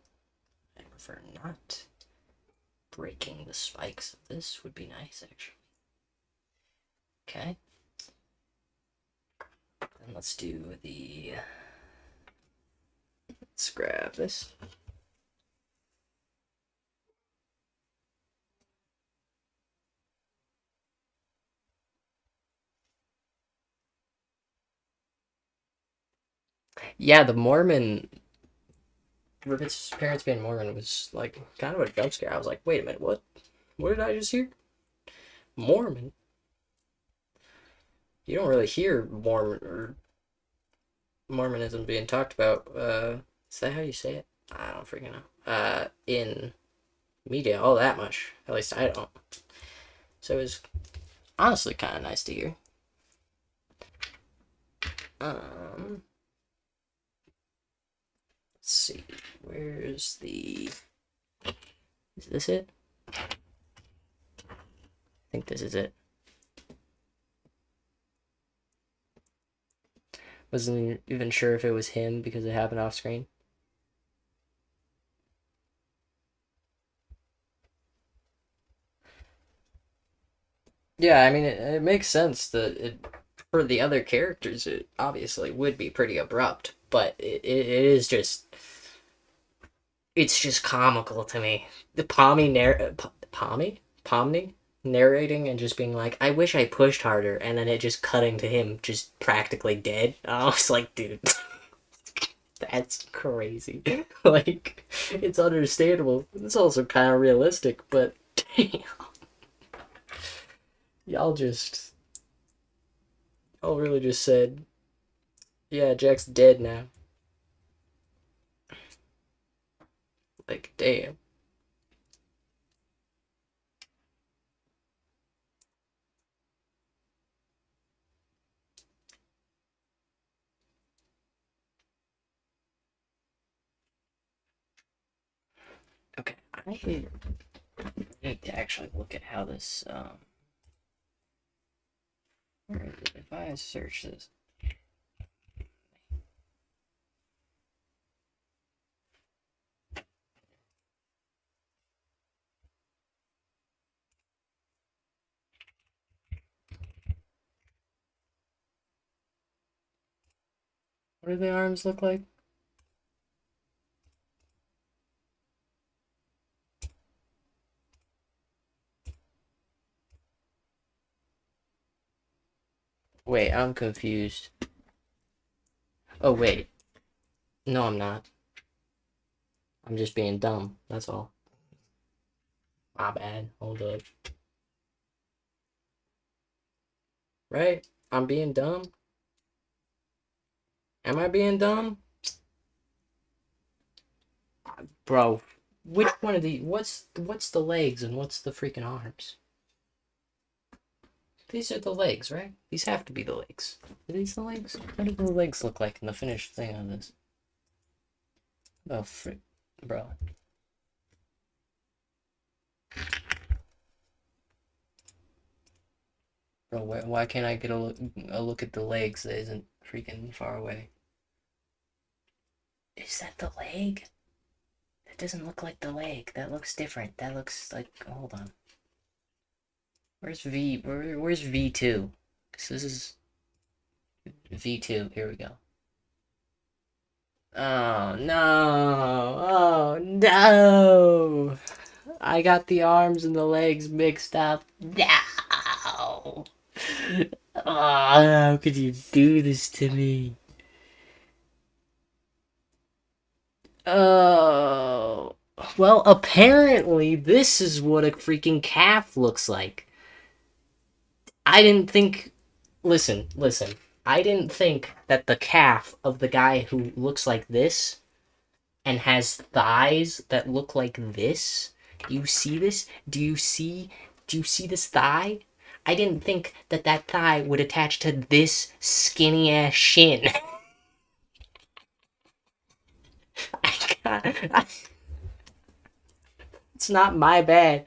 I prefer not. Breaking the spikes of this would be nice, actually. Okay. Then let's do the. Let's grab this. Yeah, the Mormon. Rivet's parents being Mormon was like kind of a jump scare. I was like, wait a minute, what? What did I just hear? Mormon? You don't really hear Mormon or Mormonism being talked about. Is that how you say it? I don't freaking know. In media, all that much. At least I don't. So it was honestly kind of nice to hear. Let's see. Where's the? Is this it? I think this is it. Wasn't even sure if it was him because it happened off screen. Yeah, I mean, it makes sense that for the other characters, it obviously would be pretty abrupt, but it is just. It's just comical to me. The Pomni narrating and just being like, I wish I pushed harder, and then it just cutting to him just practically dead. I was like, dude, that's crazy. Like, it's understandable. It's also kind of realistic, but damn. Y'all just. Y'all really just said, yeah, Jack's dead now. Like, damn. Okay, I need to actually look at how this, where is it? If I search this. What do the arms look like? Wait, I'm confused. Oh, wait. No, I'm not. I'm just being dumb. That's all. My bad. Hold up. Right? I'm being dumb? Am I being dumb? Bro, which one of the what's the legs and what's the freaking arms? These are the legs, right? These have to be the legs. Are these the legs? What do the legs look like in the finished thing on this? Oh, frick. Bro. Bro, why can't I get a look at the legs that isn't freaking far away? Is that the leg? doesn't look like the leg. That looks different. That looks like... Hold on. Where's V? Where's V2? Because this is... V2. Here we go. Oh, no. Oh, no. I got the arms and the legs mixed up. No. Oh, how could you do this to me? Oh. Well, apparently this is what a freaking calf looks like. I didn't think... Listen. I didn't think that the calf of the guy who looks like this and has thighs that look like this. Do you see this? Do you see this thigh? I didn't think that that thigh would attach to this skinny ass shin. It's not my bad.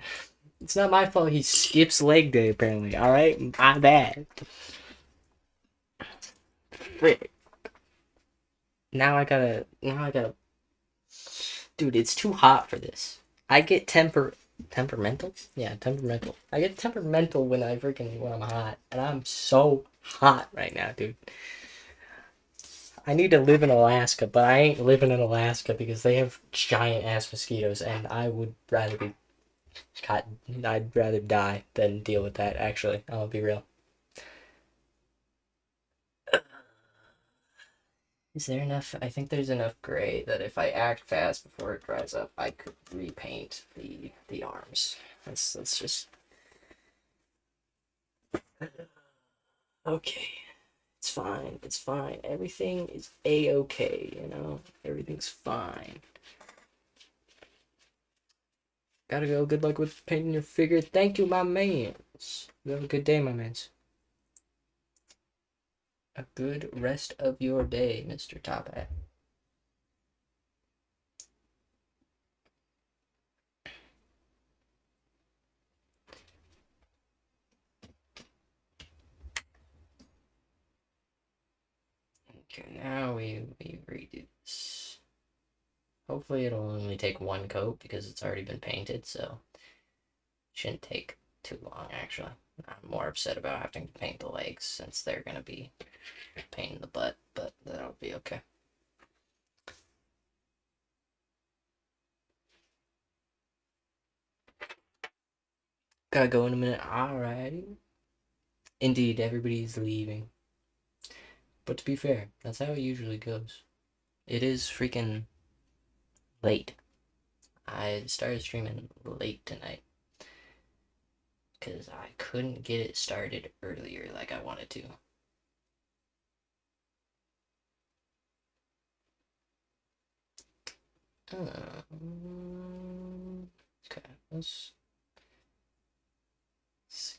It's not my fault he skips leg day, apparently. Alright? My bad. Frick. Now I gotta... Dude, it's too hot for this. I get temperamental? Yeah, temperamental. I get temperamental when I'm hot. And I'm so hot right now, dude. I need to live in Alaska, but I ain't living in Alaska because they have giant ass mosquitoes, and I would rather be caught. I'd rather die than deal with that, actually. I'll be real. Is there enough? I think there's enough gray that if I act fast before it dries up, I could repaint the arms. Let's just... Okay. It's fine. It's fine. Everything is A-okay, you know? Everything's fine. Gotta go. Good luck with painting your figure. Thank you, my mans. You have a good day, my mans. A good rest of your day, Mr. Top Hat. Okay, now we redo this. Hopefully it'll only take one coat because it's already been painted, so it shouldn't take too long, actually. I'm more upset about having to paint the legs since they're gonna be a pain in the butt, but that'll be okay. Gotta go in a minute. Alrighty. Indeed, everybody's leaving. But to be fair, that's how it usually goes. It is freaking late. I started streaming late tonight because I couldn't get it started earlier like I wanted to. Okay, let's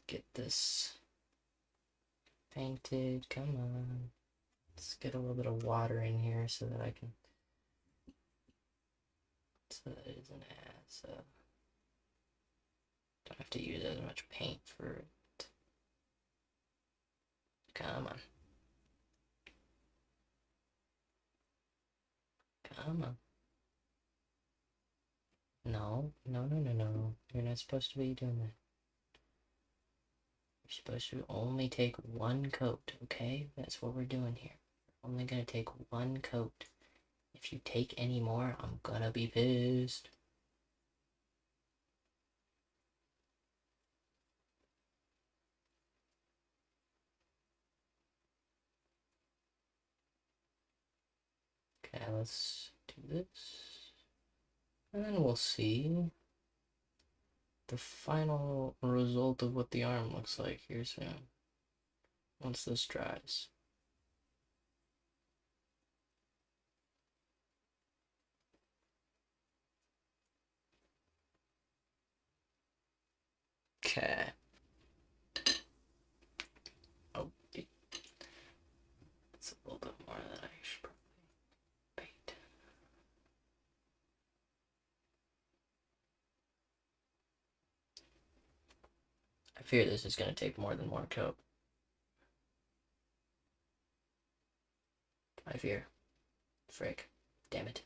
get this painted. Come on. Let's get a little bit of water in here so that I can... So that it isn't as... don't have to use as much paint for it. Come on. Come on. No. You're not supposed to be doing that. You're supposed to only take one coat, okay? That's what we're doing here. We're only gonna take one coat. If you take any more, I'm gonna be pissed. Okay, let's do this. And then we'll see the final result of what the arm looks like here soon. Once this dries. Okay. Oh, it's a little bit more than I should probably paint. I fear this is going to take more than one coat. I fear. Frick. Damn it.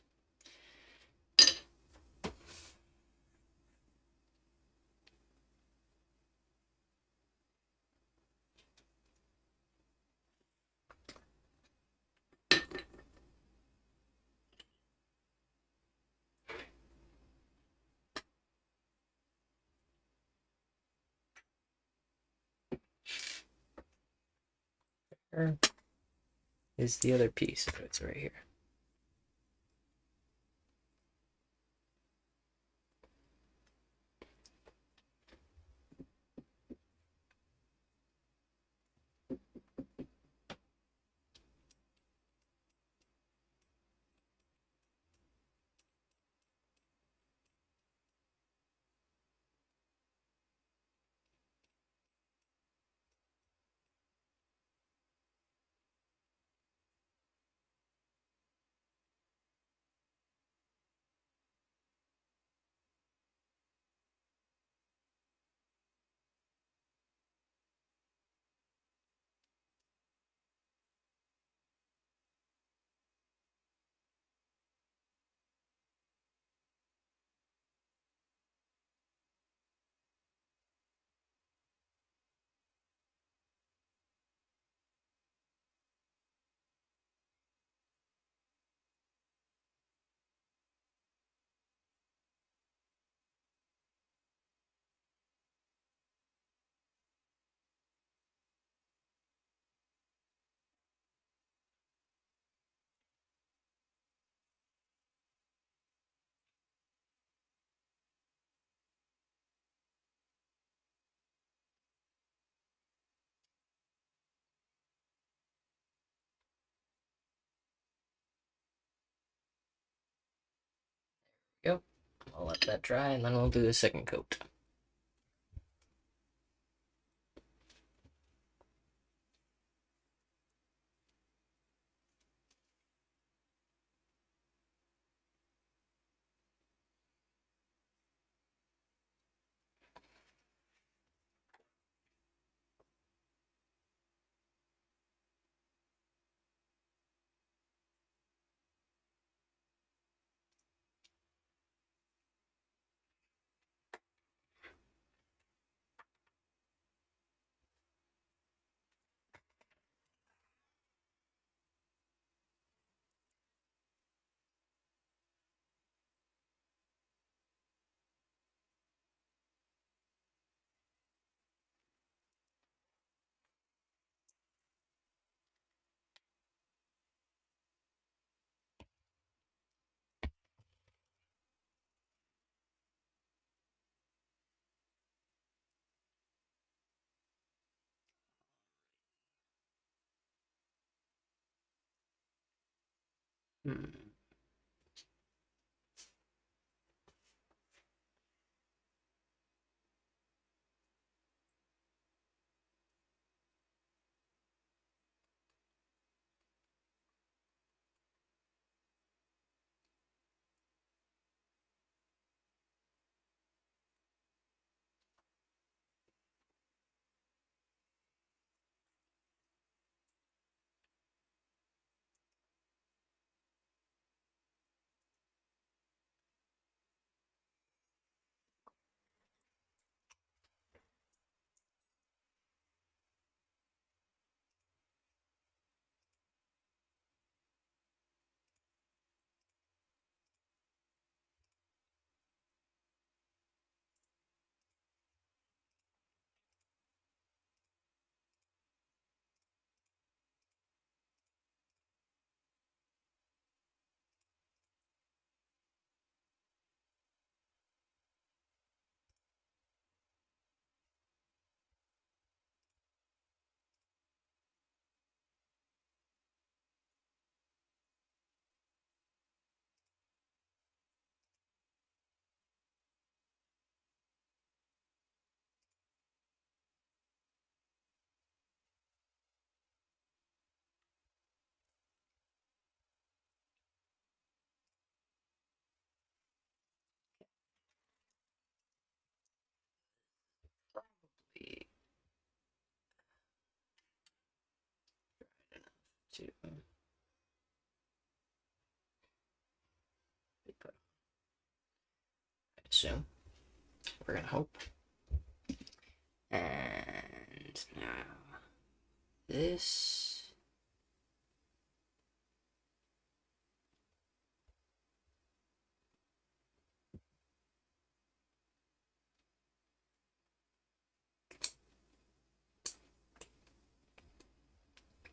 Where is the other piece? Oh, it's right here. Yep. I'll let that dry and then we'll do the second coat. Hmm. Probably to be put on. I assume. We're gonna hope. And now this.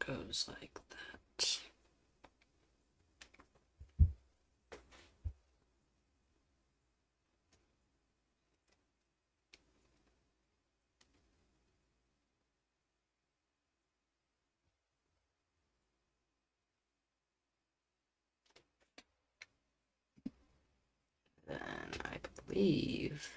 goes like that. Then I believe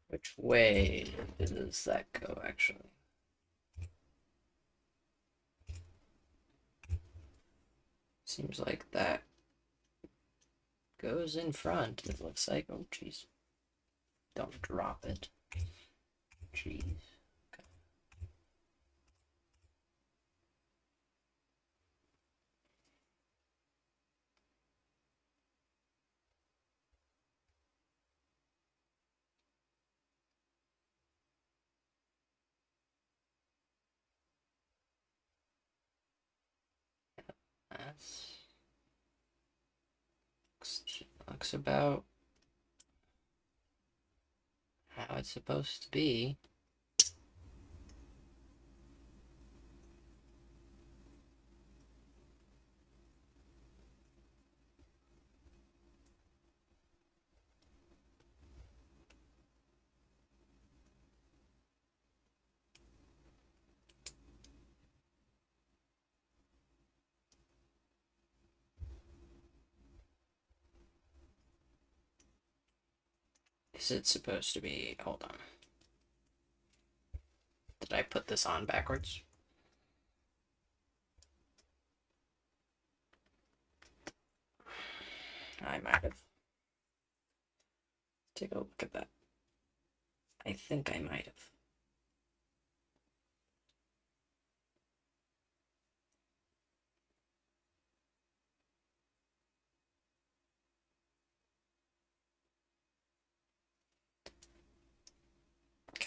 which way does that go actually? Seems like that goes in front. It looks like. Oh, jeez. Don't drop it. Jeez. Okay. That's looks about how it's supposed to be. Is it supposed to be? Hold on. Did I put this on backwards? I might have. Take a look at that. I think I might have.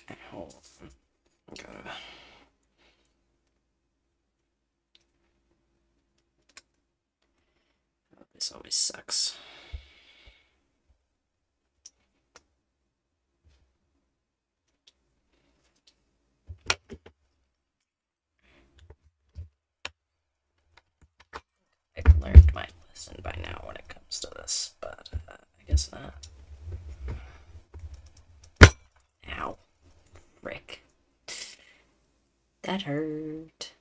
Okay, hold on. Go. Oh, this always sucks. I've learned my lesson by now when it comes to this, but I guess not. Ow. Frick. That hurt.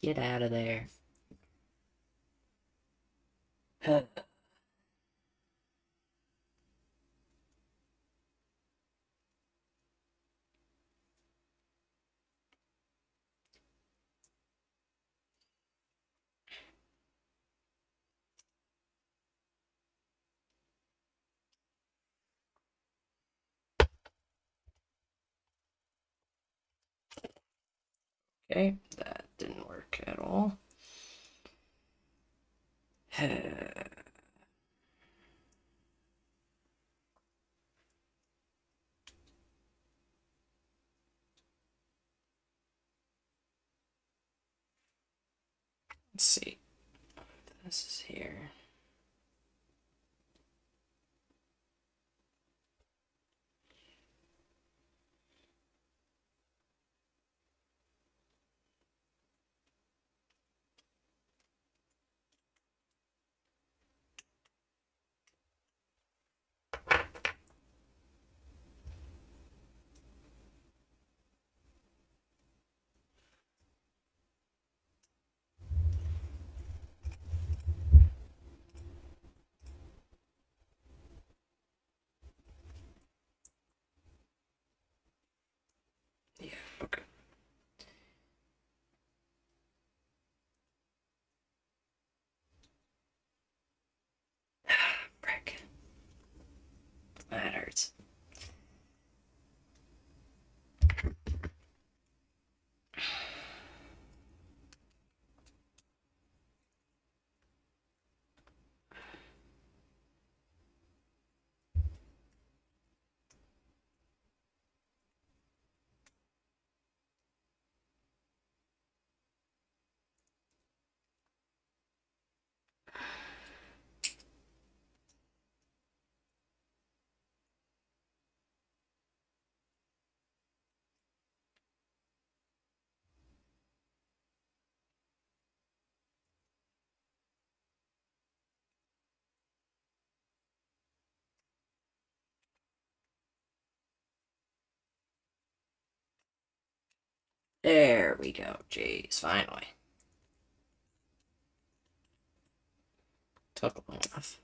Get out of there. Okay, that didn't work at all. Let's see. This is here. Yeah, okay. Frick. That hurts. There we go. Jeez, finally. Took long enough.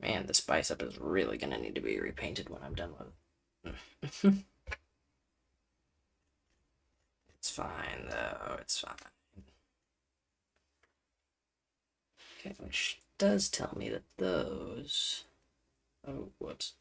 Man, this bicep is really gonna need to be repainted when I'm done with it. It's fine, though. It's fine. Okay, which does tell me that those... Oh, whoops.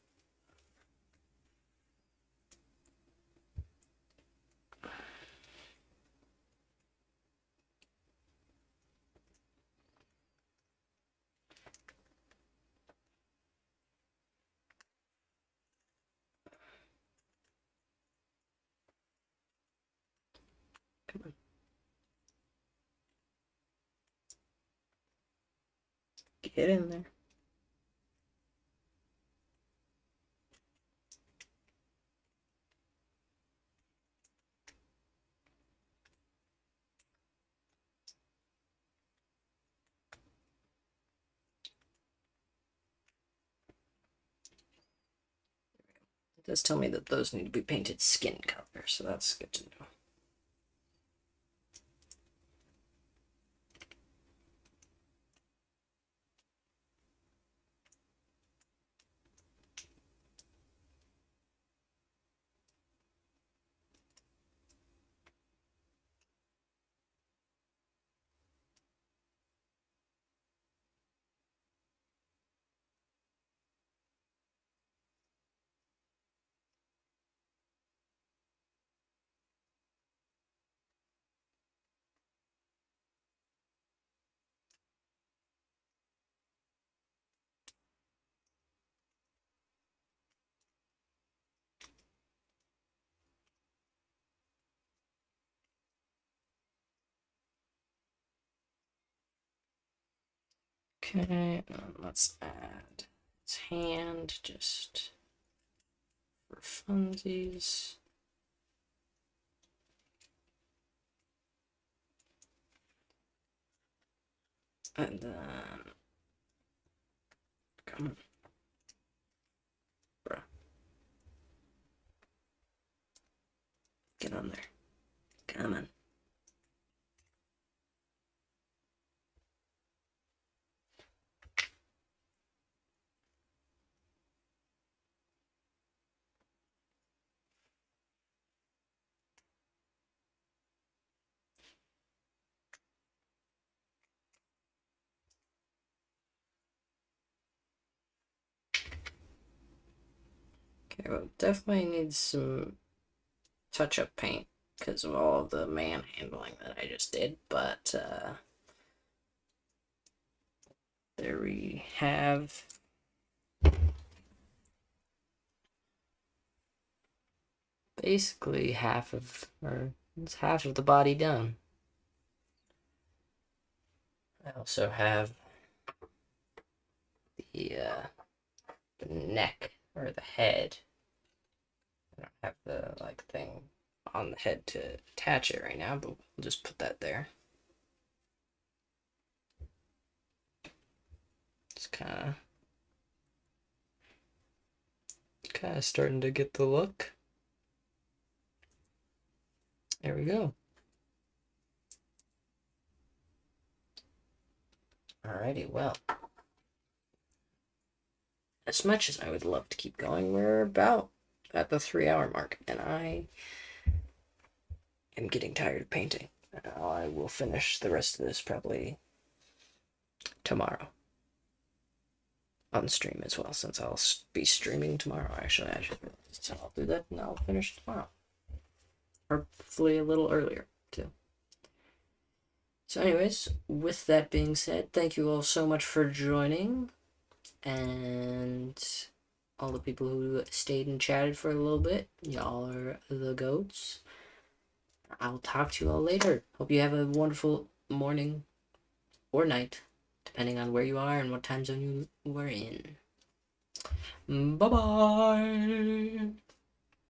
Come on. Get in there. It does tell me that those need to be painted skin color, so that's good to know. Okay, let's add his hand just for funsies. And then... Come on. Bruh. Get on there. Come on. Okay, well, definitely need some touch-up paint because of all of the manhandling that I just did, but there we have basically half of the body done. I also have the neck or the head. I don't have the thing on the head to attach it right now, but we'll just put that there. It's kind of starting to get the look. There we go. Alrighty, well, as much as I would love to keep going, we're about at the 3-hour mark, and I am getting tired of painting. I will finish the rest of this probably tomorrow on stream as well, since I'll be streaming tomorrow. Actually, so I'll do that and I'll finish tomorrow, or hopefully a little earlier too. So anyways, with that being said, thank you all so much for joining, and all the people who stayed and chatted for a little bit, y'all are the goats. I'll talk to you all later. Hope you have a wonderful morning or night, depending on where you are and what time zone you were in. Bye-bye!